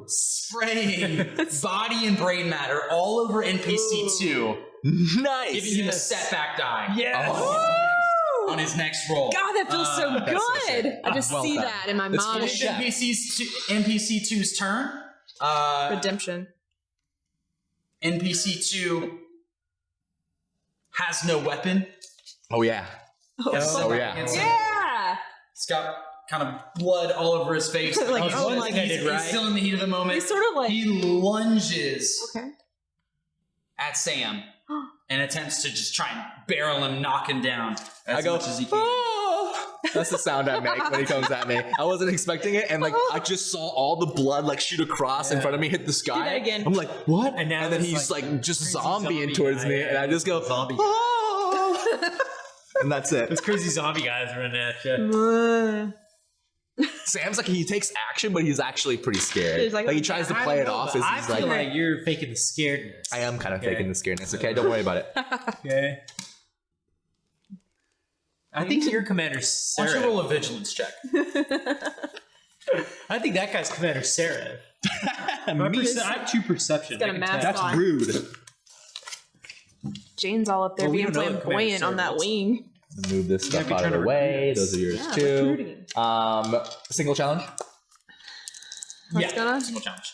Spraying body and brain matter all over NPC 2, Nice. giving him a setback die. Yes. On his next roll. God, that feels so that's so sick. good. I just Well see done. that in my It's mind. full shot. NPC 2's turn. Redemption. NPC 2 has no weapon. Oh yeah. Oh yeah. Yeah. He's got kind of blood all over his face. Like, he's, oh my he's- God. he's Right? still in the heat of the moment. He's sort of like He lunges Okay. at Sam and attempts to just try and barrel him, knock him down as I go, much as he can. "Oh!" That's the sound I make when he comes at me. I wasn't expecting it, and like I just saw all the blood like shoot across in front of me, hit the sky. that again. I'm like, what? And now then it's he's like just crazy zombieing zombie towards guy, me, yeah. and I just go, Zombie guy. "Oh!" And that's it. Those crazy zombie guys running at you. Sam's like he takes action, but he's actually pretty scared. He's like, Like he tries to play it off as I he's feel like, like you're faking the scaredness. I am kind of Okay. faking the scaredness. Okay, don't worry about it. Okay. I think your commander's Why don't you Sarev. roll a vigilance check? I think that guy's commander Sarev. I have 2 perception. got a I can mask tell. That's on. rude. Jane's all up there Well, we being don't know the flamboyant on that commander wing. Move this gotta stuff be out of trying the to way. recruit Those are yours Yeah, too. recruiting. Single challenge. What's gonna? Single challenge.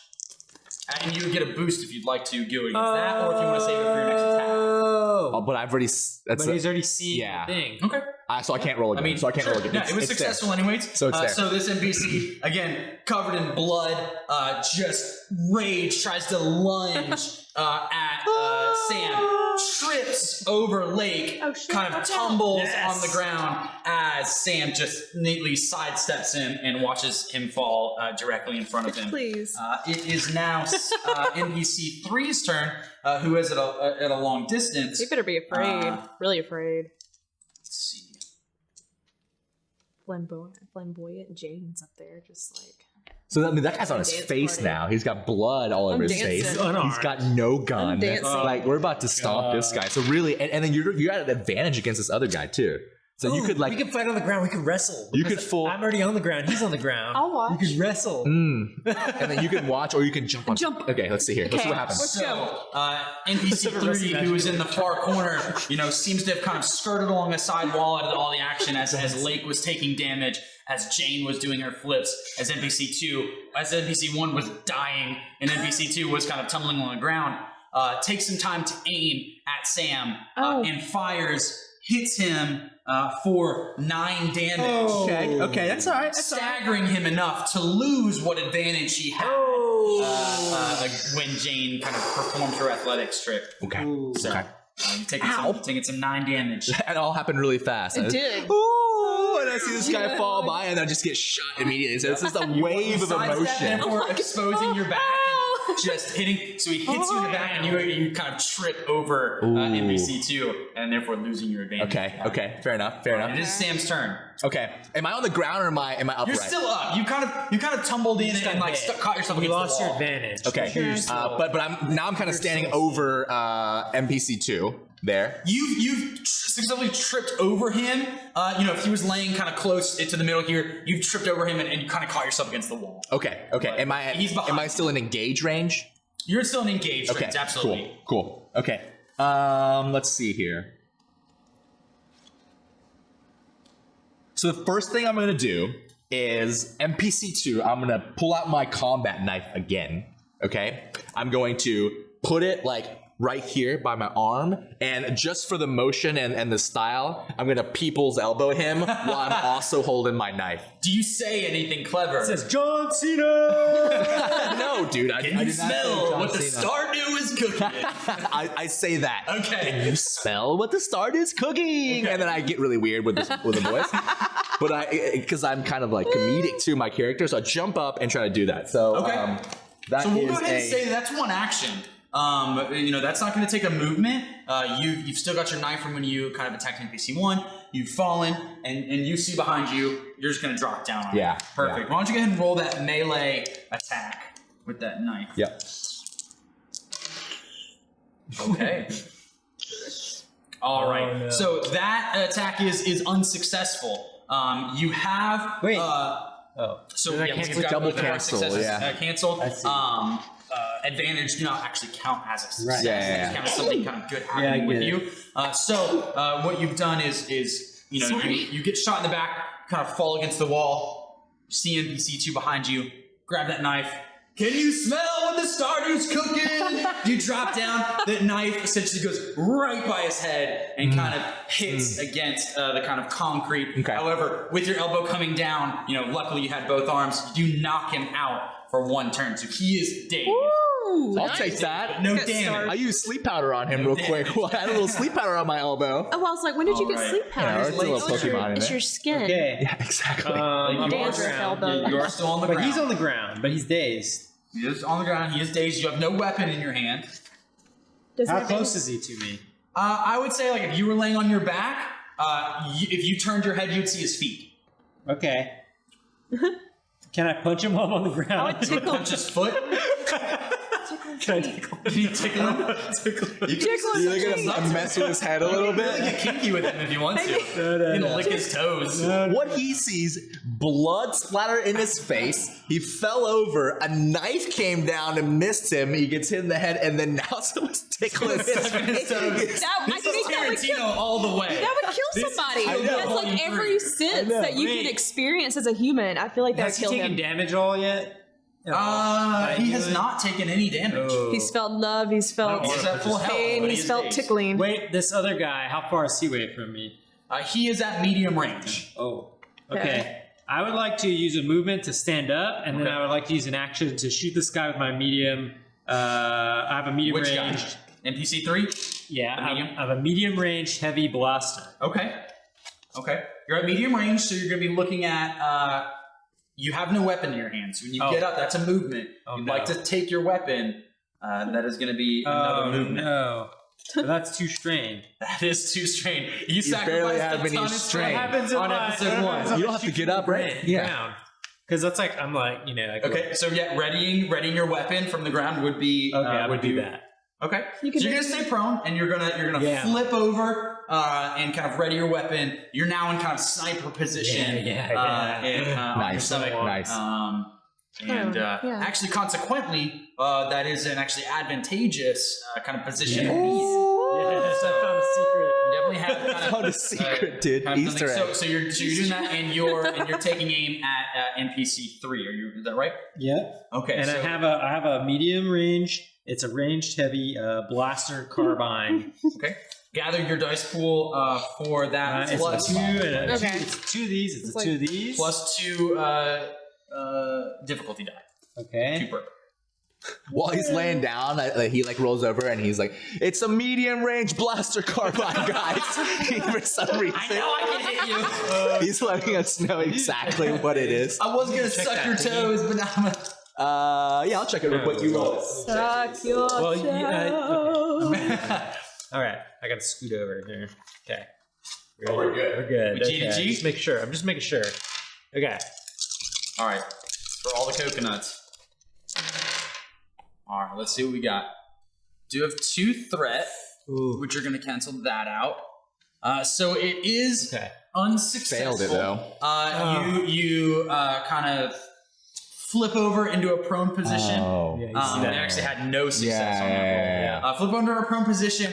And you would get a boost if you'd like to go against that, or if you want to save it for your next attack. Oh, but I've already. That's But he's already seen yeah. the thing. Okay. so I can't roll again. So I can't sure. roll again. Yeah, it was It's there. successful anyways. So it's there. So this NPC, again, covered in blood, just rage, tries to lunge at Sam. Trips over Lake, Oh, shit, kind of watch out. tumbles Yes. on the ground as Sam just neatly sidesteps him and watches him fall directly in front of him. Please. It is now NPC 3's turn, who is at a long distance. You better be afraid. Really afraid. Let's see. Flamboyant Jane's up there, just like. So I mean, that guy's on his Dance face party. now. He's got blood all over I'm his dancing. face. He's unarmed. He's got no gun. I'm dancing. Like we're about to stomp this guy. So really, and then you're at an advantage against this other guy too. So you could like we can fight on the ground. We can wrestle. You could Because full- I'm already on the ground. He's on the ground. I'll watch. We could wrestle. and then you can watch or you can jump on. Jump. Okay, let's see here. Let's see Okay. what happens. Let's So, NPC 3, who is in the far corner, seems to have kind of skirted along the side wall out of all the action as Lake was taking damage, as Jane was doing her flips, as NPC 1 was dying, and NPC 2 was kind of tumbling on the ground. Takes some time to aim at Sam and fires, hits him for 9 damage. Okay, that's all right. Staggering him enough to lose what advantage he had when Jane kind of performed her athletics trick. Okay. So you're taking some 9 damage. That all happened really fast. It did. Ooh, and I see this guy fall by, and I just get shot immediately. So it's just a wave of Sidestep, emotion. therefore exposing your back and just hitting. So he hits you in the back, and you kind of trip over NPC 2, and therefore losing your advantage. Okay, fair enough. It is Sam's turn. Okay, am I on the ground or am I upright? You're still up. You kind of tumbled in and like caught yourself You against lost the your wall. advantage. Okay, but I'm kind of standing over NPC 2 there. You've successfully tripped over him. If he was laying kind of close to the middle here, you've tripped over him and you kind of caught yourself against the wall. Okay. Am I still in engage range? You're still in engaged Okay, range, absolutely. Cool. Okay. Let's see here. So the first thing I'm gonna do is NPC 2. I'm gonna pull out my combat knife again. Okay, I'm going to put it like right here by my arm, and just for the motion and the style, I'm gonna people's elbow him while I'm also holding my knife. Do you say anything clever? It says John Cena. No, dude. I Can you did not say smell John what the Cena. Stardew is cooking? I say that. Okay. Can you smell what the Stardew's cooking? And then I get really weird with the voice. But because I'm kind of like comedic to my character, so I jump up and try to do that. So Okay. that So we'll go is ahead and say that's one action. That's not going to take a movement. You've still got your knife from when you kind of attacked NPC 1. You've fallen, and you see behind you. You're just going to drop down on Yeah, it. Perfect. yeah. Why don't you go ahead and roll that melee attack with that knife? Yep. Okay. All right. Oh, no. So that attack is unsuccessful. You have Wait. So Did I yeah, cancel? we've got Double both of our cancel, successes, yeah. canceled. I see. Advantage do not actually count as a success. Right. Yeah, yeah, It's kind of something kind of good I happening with get you. So what you've done is you get shot in the back, kind of fall against the wall. You see NPC 2 behind you. Grab that knife. Can you smell what the Stardew's cooking? You drop down. That knife essentially goes right by his head and kind of hits against the kind of concrete. Okay. However, with your elbow coming down, luckily you had both arms. You knock him out for one turn, so he is dazed. I'll take that. No Get damage. started. I used sleep powder on him real quick. Well, I had a little sleep powder on my elbow. Oh, I was like, when did you get Alright. sleep Yeah, powder? it's a little Oh, it's your- Pokemon in It's there. your skin. Okay. Yeah, exactly. I'm on the Dandruff ground. elbow. You are still on the But ground. he's on the ground, but he's dazed. He is on the ground. He is dazed. You have no weapon in your hand. Does he How have close is he to me? I would say, like, if you were laying on your back, if you turned your head, you'd see his feet. Okay. Can I punch him while I'm on the ground? You would punch his foot. Can I tickle him? Can you tickle him? You can You're gonna mess with his head a little bit. get kinky with him if you want to. No, You can lick his toes. What he sees, blood splatter in his face. He fell over. A knife came down and missed him. He gets hit in the head, and then now someone's tickling his Stuck in his face. toes. I This think is that would kill. Tarantino all the way. That would kill This is somebody. I know. That's like Volume every three. sense know. that you Wait. could experience as a human. I feel like that would Has he kill taken him. damage all yet? He has not taken any damage. Oh. He's felt love. He's felt He's at full health. pain. but He's he is felt dazed. tickling. Wait, this other guy, how far is he away from me? He is at medium range. Oh. Okay. Okay. I would like to use a movement to stand up, and then Okay. I would like to use an action to shoot this guy with my medium. I have a medium Which guy? ranged. NPC 3? Yeah, A I medium? have a medium ranged heavy blaster. Okay. You're at medium range, so you're going to be looking at. You have no weapon in your hand, so when you Oh. get up, that's a movement. Oh, You'd no. like to take your weapon. That is going to be another movement. no. But that's too strained. That is too strained. You, You sacrificed barely a have any ton of strain. What happens on if I- episode 1. You don't have to get up, right? Yeah. Because that's like, I'm like, like, Okay, so yeah, readying your weapon from the ground would be Okay, I would do be- that. Okay, You so can you're gonna stay prone, and you're gonna Yeah. flip over and kind of ready your weapon. You're now in kind of sniper position. Yeah. On your Nice, stomach. nice. Actually, consequently, that is an actually advantageous kind of position. Yeah. Yes, I found a secret. You definitely have kind of Found a secret, dude. kind of Easter something. egg. So you're doing that, and you're taking aim at NPC 3. Is that right? Yeah. Okay. And so, I have a medium range. It's a ranged heavy blaster carbine. okay. Gather your dice pool for that. It's plus a 2 and a Okay. 2. It's 2 of these. It's, It's a like 2 of these. plus 2 difficulty die. 2 Okay. per. While he's laying down, he like rolls over and he's like, "It's a medium range blaster carbine, guys." For some reason, I know I can hit you. he's letting us know exactly what it is. I was gonna suck that, your can you? toes, but now I'm gonna. Yeah, I'll check it real quick. You roll it. Suck your Well, toe. All right. I got to scoot over here. Okay. Oh, we're good. We're good. We G to Okay. G? Just make sure. I'm just making sure. Okay. All right, for all the coconuts. All right, let's see what we got. Do have 2 threat, Ooh. which are gonna cancel that out. So it is Okay. unsuccessful. Failed it, though. You kind of flip over into a prone position. Oh. Yeah, you see And that. actually had no success on that roll. Yeah. Flip under a prone position.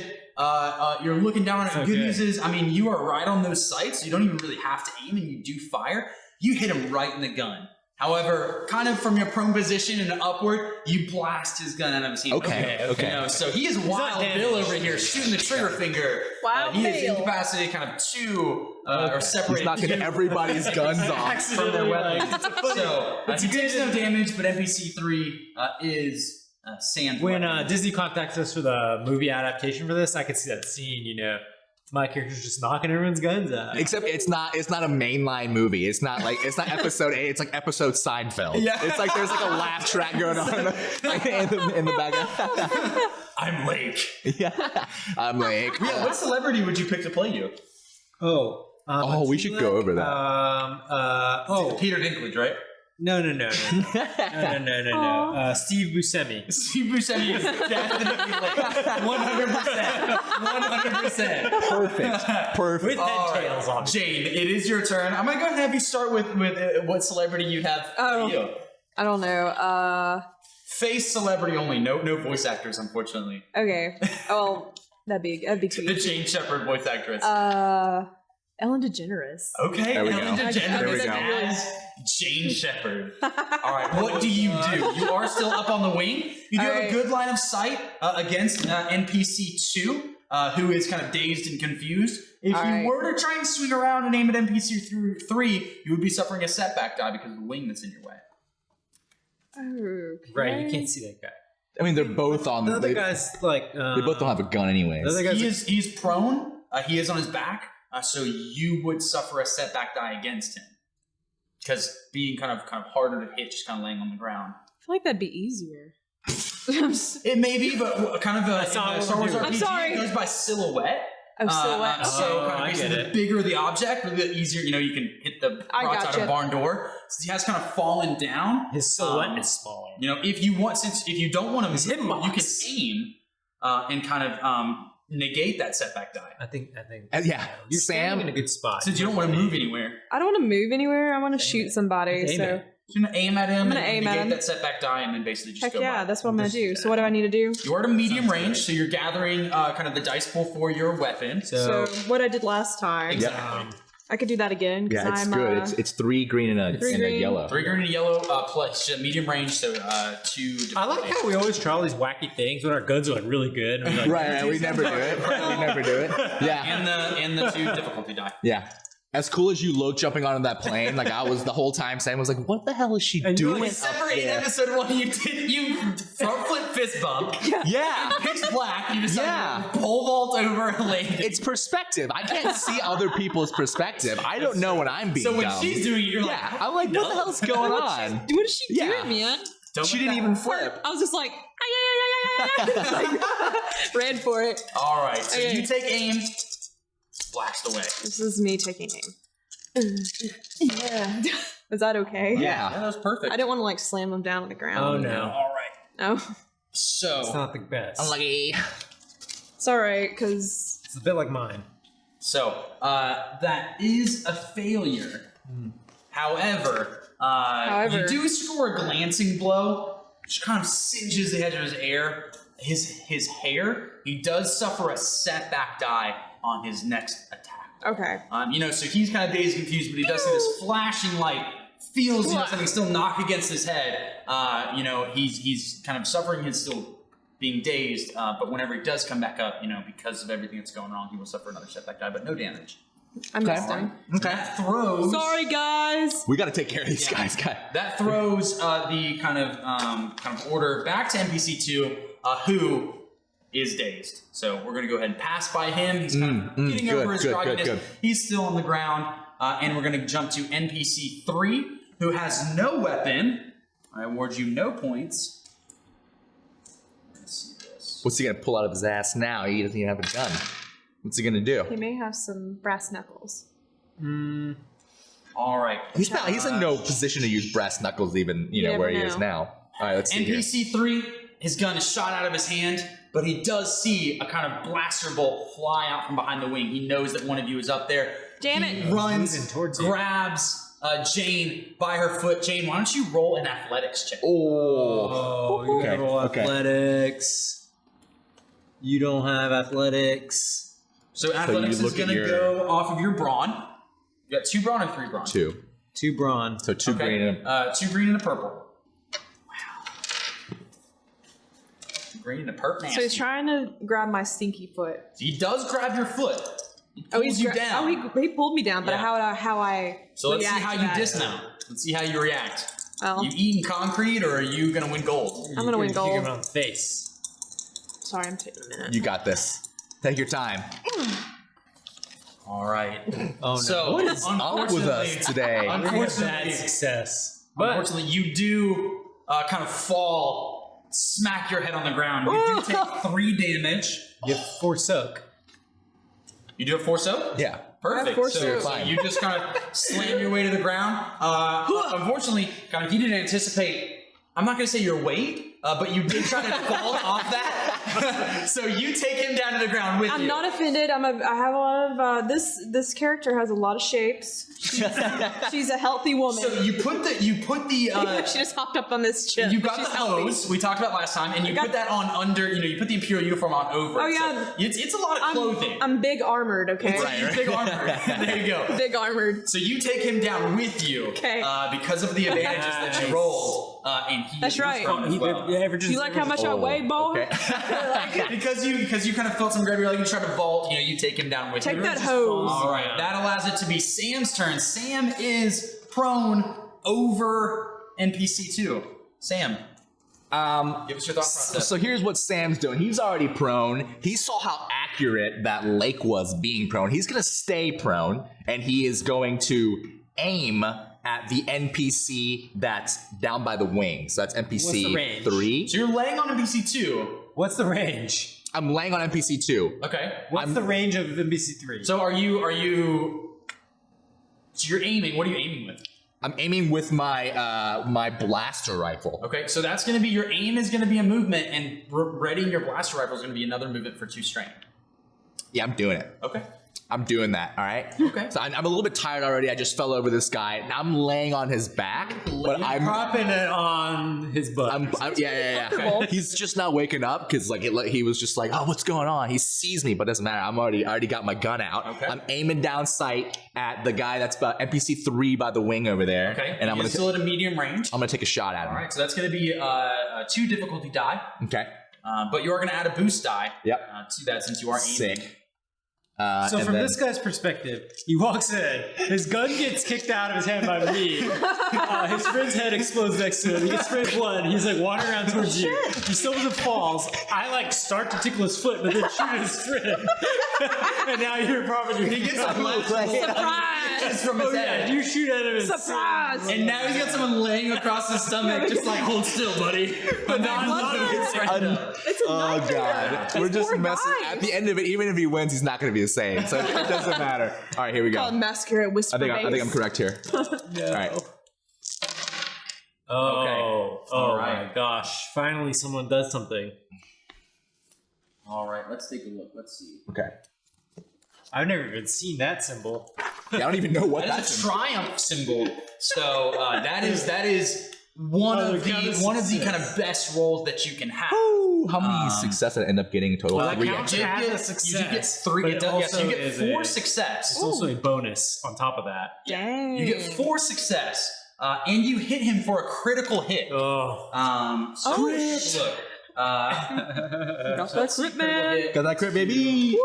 You're looking down on it. So Good good. news is, I mean, you are right on those sights. You don't even really have to aim, and you do fire. You hit him right in the gun. However, kind of from your prone position and upward, you blast his gun out of his hand. Okay. You know, so he is Wild Bill over here, shooting the trigger finger. Wild he is Bill. incapacitated kind of two, or separated. He's knocking everybody's guns off. from their weapons. So, he takes no damage, but NPC 3 is sand. When Disney contacted us for the movie adaptation for this, I could see that scene. You know, my character's just knocking everyone's guns out. Except it's not a mainline movie. It's not episode 8. It's like episode Seinfeld. Yeah. It's like there's like a laugh track going on in the background. I'm Lake. Yeah. I'm like, Yeah, what celebrity would you pick to play you? we should go over that. Peter Dinklage, right? No. Steve Buscemi. Steve Buscemi is definitely Lake. 100%. Perfect. With head tails on. Jane, it is your turn. I'm gonna go ahead and have you start with what celebrity you have. Oh. For you. I don't know. Face celebrity only. No voice actors, unfortunately. Okay. Oh, that'd be too The easy. Jane Shepard voice actress. Ellen DeGeneres. Okay, There we Ellen go. DeGeneres There we go. as Jane Shepard. All right, what do? You are still up on the wing. You do have a good line of sight against NPC 2, who is kind of dazed and confused. If you were to try and swing around and aim at NPC 3, you would be suffering a setback die because of the wing that's in your way. Okay. Right, you can't see that guy. I mean, they're both on The other they guy's like. They both don't have a gun anyways. The other guy's He's prone. He is on his back, so you would suffer a setback die against him because being kind of harder to hit, just kind of laying on the ground. I feel like that'd be easier. It may be, but kind of a Star Wars RPG I'm sorry. it goes by silhouette. Silhouette. So kind of I basically get the it. bigger the object, the easier you can hit the I rods out gotcha. of barn door. So he has kind of fallen down. his silhouette is smaller. If you don't want to move, hitbox. you can aim and kind of negate that setback die. I think. Yeah, You're Sam. standing in a good spot. Since you don't want to move anywhere, I don't want to move anywhere. I want to shoot somebody. Aim So it. you're gonna aim at him. I'm gonna and aim at negate him. that setback die, and then basically just heck go. yeah, by. that's what I'm gonna do. So what do I need to do? You are at a medium range, so you're gathering kind of the dice pool for your weapon. So what I did last time. Exactly. I could do that again. 'Cause Yeah, it's I'm, good. It's 3 green and a green. yellow. 3 green and yellow plus medium range, so 2. I like how we always try all these wacky things when our guns are like really good. And we're like, Right, we never do it. We never do it. Yeah, and the 2 difficulty die. yeah. As cool as you look jumping onto that plane, like I was the whole time, Sam was like, "What the hell is she And you're doing?" like, up Separate in there? episode 1, you front flip fist bump. Yeah, Pitch black. You decide Yeah. to pole vault over a lane. it's perspective. I can't see other people's perspective. I don't know when I'm being So when dumb. she's doing it, you're like, yeah, I'm like, what the hell's going on? What is she Yeah. doing, man? Don't She let didn't that even work. flip. I was just like, like ran for it. All right, so Okay. you take aim, blast away. This is me taking aim. Yeah. Is that okay? Yeah. that was perfect. I didn't want to like slam them down on the ground. oh no, All right, No. so it's not the best. Unlucky. It's alright, because It's a bit like mine. So that is a failure. However, you do score a glancing blow, which kind of singes the edge of his hair. He does suffer a setback die on his next attack. okay. So he's kind of dazed and confused, but he does see this flashing light. Feels something still knock against his head. He's kind of suffering. He's still being dazed, but whenever he does come back up, because of everything that's going on, he will suffer another setback die, but no damage. I missed him. That throws. Sorry, guys. We got to take care of these guys. That throws the kind of order back to NPC 2, who is dazed. So we're going to go ahead and pass by him. He's kind of getting good, over his good, grogginess. good. He's still on the ground, and we're going to jump to NPC 3, who has no weapon. I award you no points. Let's see this. What's he gonna pull out of his ass now? He doesn't even have a gun. What's he gonna do? He may have some brass knuckles. All right. He's not. He's in no position to use brass knuckles, even never where he is know. now. All right, let's see here. NPC 3, his gun is shot out of his hand, but he does see a kind of blaster bolt fly out from behind the wing. He knows that one of you is up there. Damn He it. runs Moving towards you. grabs Jane by her foot. Jane, why don't you roll an athletics check? Oh, Oh, you Okay, gotta roll okay. athletics. You don't have athletics. So athletics is going to go off of your brawn. You got 2 brawn and 3 brawn. 2. 2 brawn. So 2 green and 2 green and a purple. Green and a purple. So he's trying to grab my stinky foot. He does grab your foot. He pulls you down. Oh, he pulled me down, but Yeah. how I So let's see react how to you that. dismount. Let's see how you react. Well, You eating concrete, or are you gonna win gold? I'm gonna win Kick gold. him on the face. Sorry, I'm taking a minute. you got this. Take your time. All right. Oh no. So What is up with us today? Bad Unfortunately, success. you do kind of fall, smack your head on the ground. You do take 3 damage. You have 4 soak. You do have 4 soak? Yeah. Perfect. Force So, soak. so you just kind of slam your way to the ground. Unfortunately, kind of you didn't anticipate. I'm not going to say your weight, but you did try to fall off that. So you take him down to the ground with you. I'm not offended. I have a lot of this character has a lot of shapes. She's a healthy woman. So you put the she just hopped up on this chip. you got She's the healthy. hose we talked about last time, and you put that on under. You put the Imperial uniform on over. Oh, it. yeah. So it's a lot of clothing. I'm big armored, okay? Right. Big armor. There you go. Big armored. So you take him down with you, Okay. Because of the advantages that you rolled, and he. That's right. as well. You like how much I weigh, boy? Okay. because you kind of felt some gravity, like you try to vault. You take him down with you. Take that hose. All right, that allows it to be Sam's turn. Sam is prone over NPC 2. Sam, give us your thought process. So here's what Sam's doing. He's already prone. He saw how accurate that lake was being prone. He's going to stay prone, and he is going to aim at the NPC that's down by the wing. So that's What's the NPC range? 3. So you're laying on NPC 2. What's the range? I'm laying on NPC 2. Okay. What's the range of NBC 3? So are you? So you're aiming. What are you aiming with? I'm aiming with my my blaster rifle. Okay, so that's going to be your aim is going to be a movement, and readying your blaster rifle is going to be another movement for 2 strain. Yeah, I'm doing it. Okay. I'm doing that, all right? Okay. So I'm a little bit tired already. I just fell over this guy. Now I'm laying on his back, but I'm propping it on his butt. yeah. He's just not waking up because he was just like, oh, what's going on? He sees me, but it doesn't matter. I already got my gun out. Okay. I'm aiming down sight at the guy that's about NPC 3 by the wing over there. Okay. And I'm still at a medium range. gonna take a shot at him. All right, so that's going to be a 2 difficulty die, Okay. but you are going to add a boost die. Yep. To that since you are aiming. Sick. So and from then- this guy's perspective, he walks in, his gun gets kicked out of his hand by me, his friend's head explodes next to him, he gets sprayed blood, he's like wandering around towards you, he stumbles and falls, I start to tickle his foot, but then shoot at his friend, and now you're probably He gets a Surprise! from his head. you shoot at him and Surprise! And now he's got someone laying across his stomach, just like, hold still, buddy. But not his friend. It's a Oh nightmare. god, we're just Poor messing. guy. At the end of it, even if he wins, he's not going to be the same. So it doesn't matter. All right, here we go. Called mascara whisper I think I'm correct here. All right. Oh All my right. gosh, finally someone does something. All right, let's take a look. Let's see. Okay. I've never even seen that symbol. Yeah, I don't even know what That that's. is a triumph symbol. So that is one of the kind of best rolls that you can have. How many success did I end up getting in total? Well, that 3 counts actually. as a You get success, 3. but It it does, yes, also you get is 4 a- success. It's also a bonus on top of that. Dang. You get 4 success, and you hit him for a critical hit. Oh. So look. Got that crit, man. Got that crit, baby.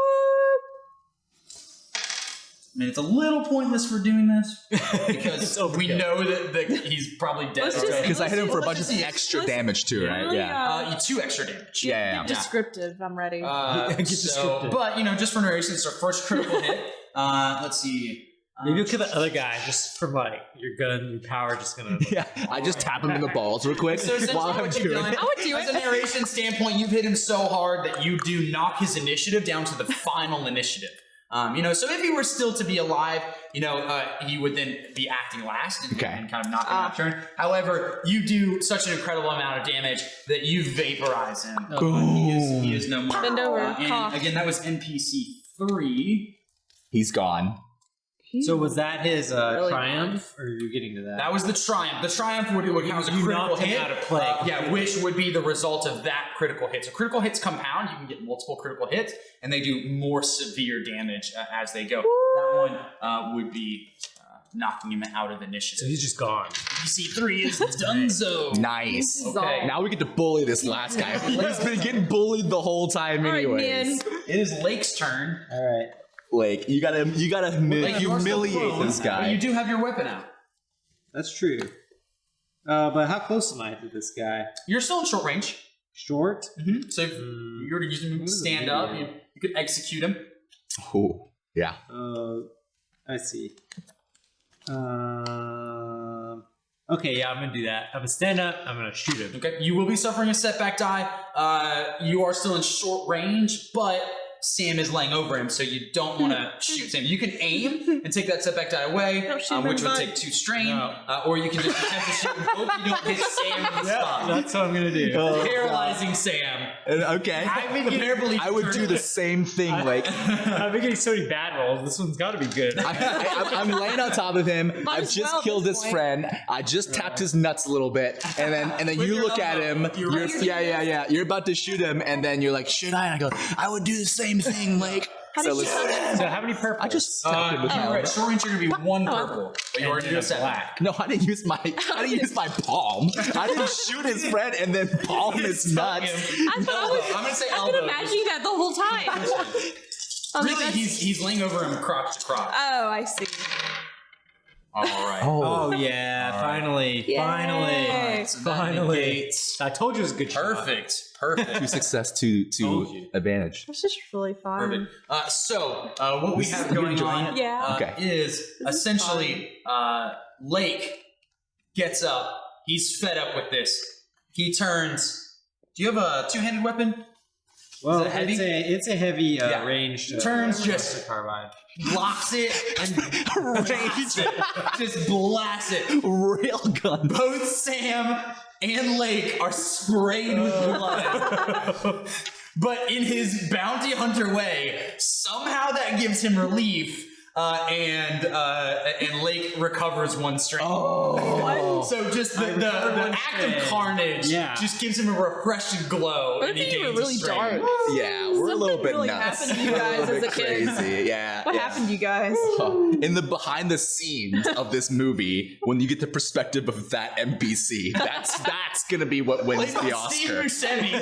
I mean, it's a little pointless for doing this because It's overkill. we know that he's probably dead. Let's just- already. Because I hit him for a bunch Let's of see. extra damage too, right? Really, Yeah. You 2 extra damage. Yeah. Descriptive. I'm ready. So, descriptive. but just for narration, it's our first critical hit. Let's see. Maybe you'll kill the other guy just from your gun, your power just gonna. Yeah. I just tap him in the balls real quick So essentially while I'm what you've doing done, it. I would do as it. a narration standpoint, you've hit him so hard that you do knock his initiative down to the final initiative. So if he were still to be alive, he would then be acting last and kind of knock him out turn. However, you do such an incredible amount of damage that you vaporize him. He is no more. Bend over. And Cough. again, that was NPC 3. He's gone. So was that his Really triumph, or are you getting to that? That was the triumph. The triumph would count as a You critical knocked him hit. out of play. Yeah, which would be the result of that critical hit. So critical hits compound. You can get multiple critical hits, and they do more severe damage as they go. That one would be knocking him out of So initiative. he's just gone. DC3 is donezo. Nice. Okay. Now we get to bully this last guy. He's been getting bullied the whole time, All right, anyways. man. It is Lake's turn. All right. Like you gotta Like, you are still humiliate prone, this But guy. you do have your weapon out. That's true. But how close am I to this guy? You're still in short range. Short? So if you were to use him to stand up, you could execute him. Oh, yeah. I see. Okay, yeah, I'm gonna do that. I'm gonna stand up. I'm gonna shoot him. Okay, you will be suffering a setback die. You are still in short range, but Sam is laying over him, so you don't want to shoot Sam. You can aim and take that setback die away, Don't shoot him, which would bud. take 2 strain, No. or you can just attempt to shoot him. Hope you don't hit Sam in the spot. That's what I'm gonna do. Paralyzing Sam. Okay. I would do the same thing. Like I've been getting so many bad rolls. This one's got to be good. I'm laying on top of him. I've as just well at killed this his point. friend. I just tapped his nuts a little bit, and then you look at him. You're You're about to shoot him, and then you're like, should I? And I go, I would do the same thing, Like. So let's. So how many purple? I just tapped him with my Right, short range, you're gonna be 1 purple, but you already do a setback. No, I didn't use my palm. I didn't shoot his friend and then palm his nuts. I thought I was. I'm gonna say I've elbow. been imagining that the whole time. Really, he's laying over him crotch to crotch. Oh, I see. All right. Oh yeah! Finally, Yay. finally! I told you it was a good shot. Perfect. Two success, two Told you. advantage. That's just really fun. Perfect. So what we have going on Yeah. Okay. is essentially Lake gets up. He's fed up with this. He turns. Do you have a 2-handed weapon? Well, Is it heavy? it's a heavy Yeah. ranged. Turns just- carbine. Blocks it and blasts it. Just blast it. Real gun. Both Sam and Lake are sprayed with blood. But in his bounty hunter way, somehow that gives him relief. And Lake recovers 1 strength. Oh. So just the act of carnage just gives him a refreshing glow. Both and of he you were gains a really strength. dark. Yeah, we're a little Something bit really nuts. happened to you We're a guys little as bit a kid. crazy. Yeah. What yeah. happened, you guys? In the behind the scenes of this movie, when you get the perspective of that NPC, that's gonna be what wins Played by the Steve Oscar. Buscemi.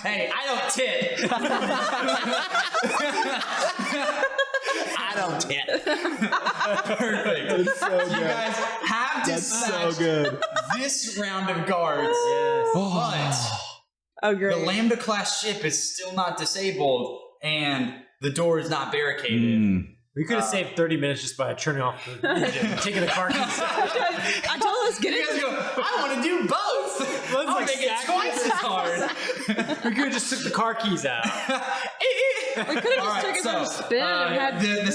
Hey, I don't tit. I don't get. Perfect. It's so You guys have That's so dispatched good. this round of guards, Yes. but Oh, the great. Lambda class ship is still not disabled, and the door is not barricaded. Mm. We could have saved 30 minutes just by turning off the engine, taking the car keys out. I told us get You guys it. go, I want to do both. Let's, I'll like, make it stack twice as hard. We could have just took the car keys out. We could have just taken a spin and had the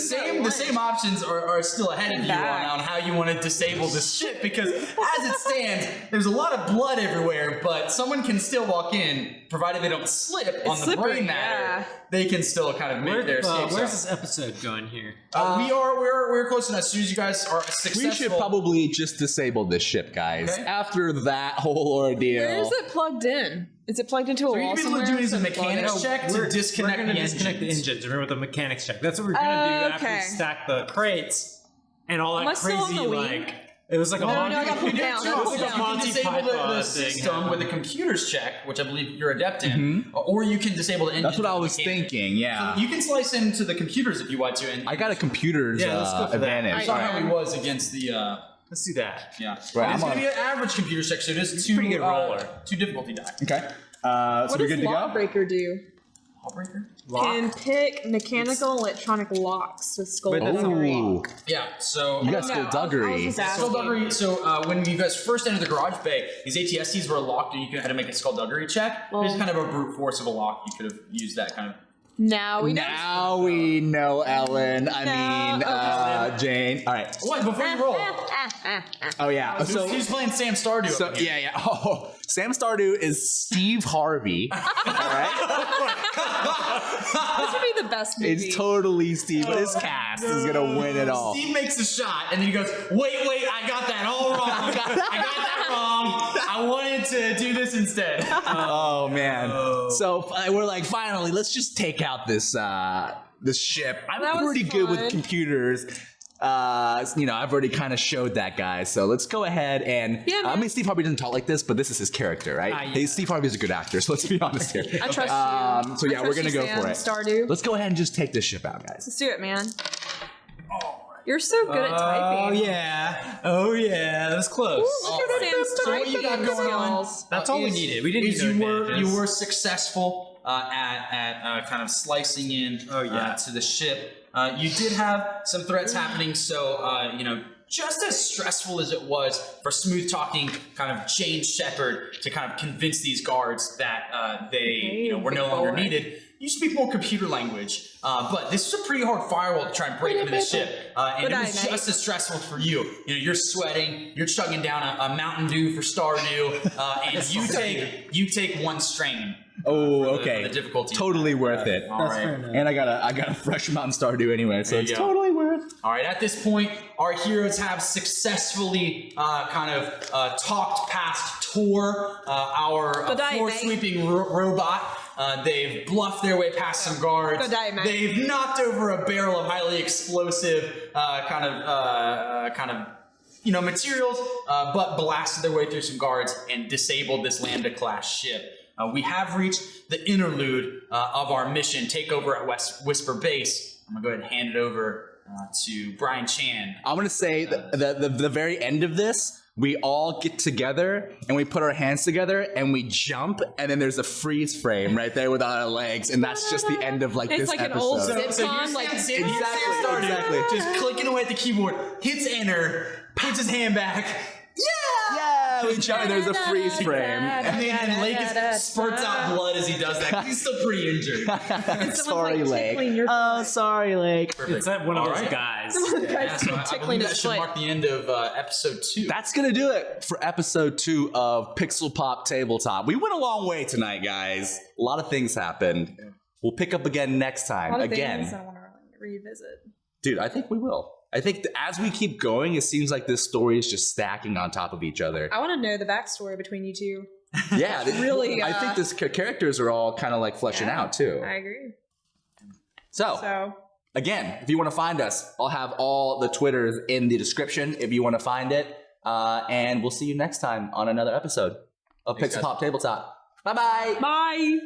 same options are still ahead of you on how you want to disable this ship, because as it stands, there's a lot of blood everywhere, but someone can still walk in, provided they don't slip on the slippery, brain matter. yeah. They can still kind of make their escape. Where's this episode going here? We're close enough. As soon as you guys are successful, We should probably just disable this ship, guys. Okay. After that whole ordeal. Where is it plugged in? Is it plugged into a So wall you'd be somewhere? doing some So it's plugged in? mechanics check to disconnect We're gonna the disconnect the engines. engines. Remember the mechanics check. That's what we're gonna do after Okay. we stack the crates and all Am I that still on crazy the wing? like. It was like a No, Monty. I got pulled down. It was like a You Monty can disable the Python thing system happened. with a computers check, which I believe you're adept in, or you can disable the engine. That's what I with was mechanics. thinking, yeah. You can slice into the computers if you want to, and I got a computer's Yeah, let's go for that. advantage. saw how he was against the. Let's do that. Yeah, Right, it's I'm gonna on- be an average computer check, so it is two pretty good roller. 2 difficulty die. Okay. So What we're does good to go? Lawbreaker do? Lawbreaker. Can pick mechanical electronic locks with skull. Wait, that's not Ooh. Yeah, so You got No, I was skullduggery. just asking. Skullduggery. So when you guys first entered the garage bay, these ATSTs were locked, and you had to make a skullduggery check. It's kind of a brute force of a lock. You could have used that kind of. Now we know. Now we know, Ellen. I mean, Jane. All right. What? Before you roll. Oh yeah. So He's playing Sam Stardew. So up here. yeah. Oh, Sam Stardew is Steve Harvey. All right? This would be the best movie. It's totally Steve, but his cast is gonna win it all. Steve makes a shot, and then he goes, wait, I got that all wrong. I got that wrong. I wanted to do this instead. Oh man! So we're like, finally, let's just take out this ship. That I'm was pretty good with fun. computers. I've already kind of showed that guy. So let's go ahead and. Yeah, I man. mean, Steve Harvey doesn't talk like this, but this is his character, right? Yeah. Hey, Steve Harvey's a good actor, so let's be honest here. I trust you. So yeah, I we're trust gonna you, go Sam for it. Stardew. Let's go ahead and just take this ship out, guys. Let's do it, man. You're so good at typing. Oh yeah, that was close. Look at Sam's So what you got typing going on? skills. That's all we needed. We didn't Is need no you advantages. were successful at kind of slicing in to the ship. You did have some threats happening, so just as stressful as it was for smooth talking kind of Jane Shepherd to kind of convince these guards that they were no longer needed. You speak more computer language, but this is a pretty hard firewall to try and break into the ship, and it was just as stressful for you. You're sweating, you're chugging down a Mountain Dew for Stardew, and you take one strain. Oh, for okay. the difficulty. Totally worth it. All right. And I got a fresh Mountain Stardew anyway, so There it's you go. totally worth. All right, at this point, our heroes have successfully talked past Tor, our Good day, mate. floor-sweeping robot. They've bluffed their way past some guards. Good day, mate. They've knocked over a barrel of highly explosive materials, but blasted their way through some guards and disabled this Lambda-class ship. We have reached the interlude of our mission, take over at Whisper Base. I'm gonna go ahead and hand it over to Brian Chan. I'm gonna say the very end of this, we all get together and we put our hands together and we jump, and then there's a freeze frame right there with our legs, and that's just the end of like It's this like episode. an old So sitcom. you're Like Sam Exactly, exactly. just clicking away at the keyboard, hits enter, puts his hand back. Yeah, we jump, and there's a freeze frame. And then Lake spurts out blood as he does that 'cause he's still pretty injured. Sorry, Lake. your Oh, sorry, Lake. It's that one of All those right. guys. Yeah, so I tickling believe that his should foot. mark the end of episode 2. That's gonna do it for episode 2 of Pixlpop Tabletop. We went a long way tonight, guys. A lot of things happened. We'll pick up again next time. I want Again, to revisit. dude, I think we will. I think as we keep going, it seems like this story is just stacking on top of each other. I want to know the backstory between you two. Yeah, Really, I think this characters are all kind of like fleshing out too. I agree. So, So again, if you want to find us, I'll have all the Twitters in the description if you want to find it. And we'll see you next time on another episode of Thanks, Pixlpop Tabletop. Bye-bye. bye.